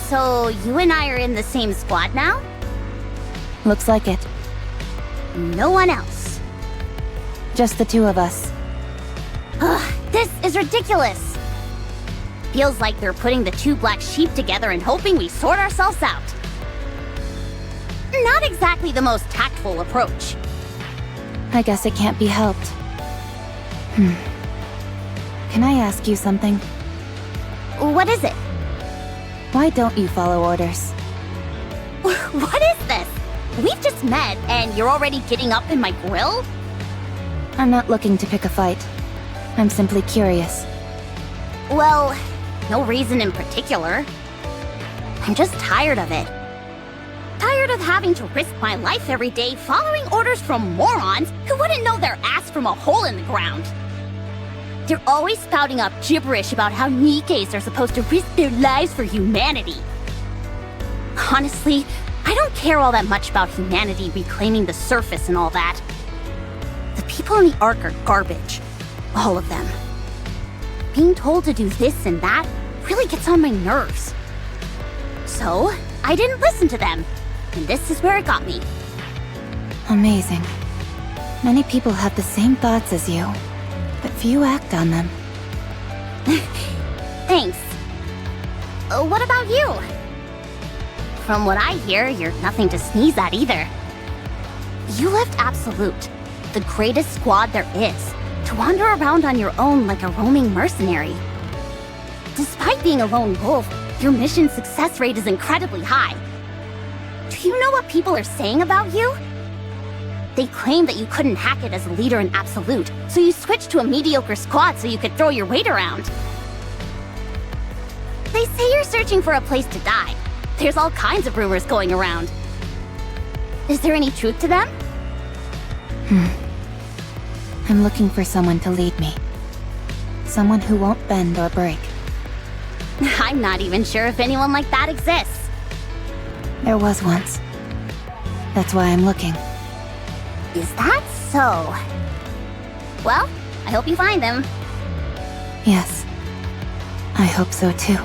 So you and I are in the same squad now? Looks like it. No one else. Just the two of us. Ugh, this is ridiculous. Feels like they're putting the two black sheep together and hoping we sort ourselves out. Not exactly the most tactful approach. I guess it can't be helped. Can I ask you something? What is it? Why don't you follow orders? What is this? We've just met, and you're already getting up in my grill? I'm not looking to pick a fight. I'm simply curious. Well, no reason in particular. I'm just tired of it. Tired of having to risk my life every day following orders from morons who wouldn't know their ass from a hole in the ground. They're always spouting up gibberish about how Nikkes are supposed to risk their lives for humanity. Honestly, I don't care all that much about humanity reclaiming the surface and all that. The people in the Ark are garbage. All of them. Being told to do this and that really gets on my nerves. So, I didn't listen to them. And this is where it got me. Amazing. Many people have the same thoughts as you, but few act on them. Thanks. What about you? From what I hear, you're nothing to sneeze at either. You left Absolute, the greatest squad there is, to wander around on your own like a roaming mercenary. Despite being a lone wolf, your mission success rate is incredibly high. Do you know what people are saying about you? They claim that you couldn't hack it as a leader in Absolute, so you switched to a mediocre squad so you could throw your weight around. They say you're searching for a place to die. There's all kinds of rumors going around. Is there any truth to them? I'm looking for someone to lead me. Someone who won't bend or break. I'm not even sure if anyone like that exists. There was once. That's why I'm looking. Is that so? Well, I hope you find them. Yes. I hope so too.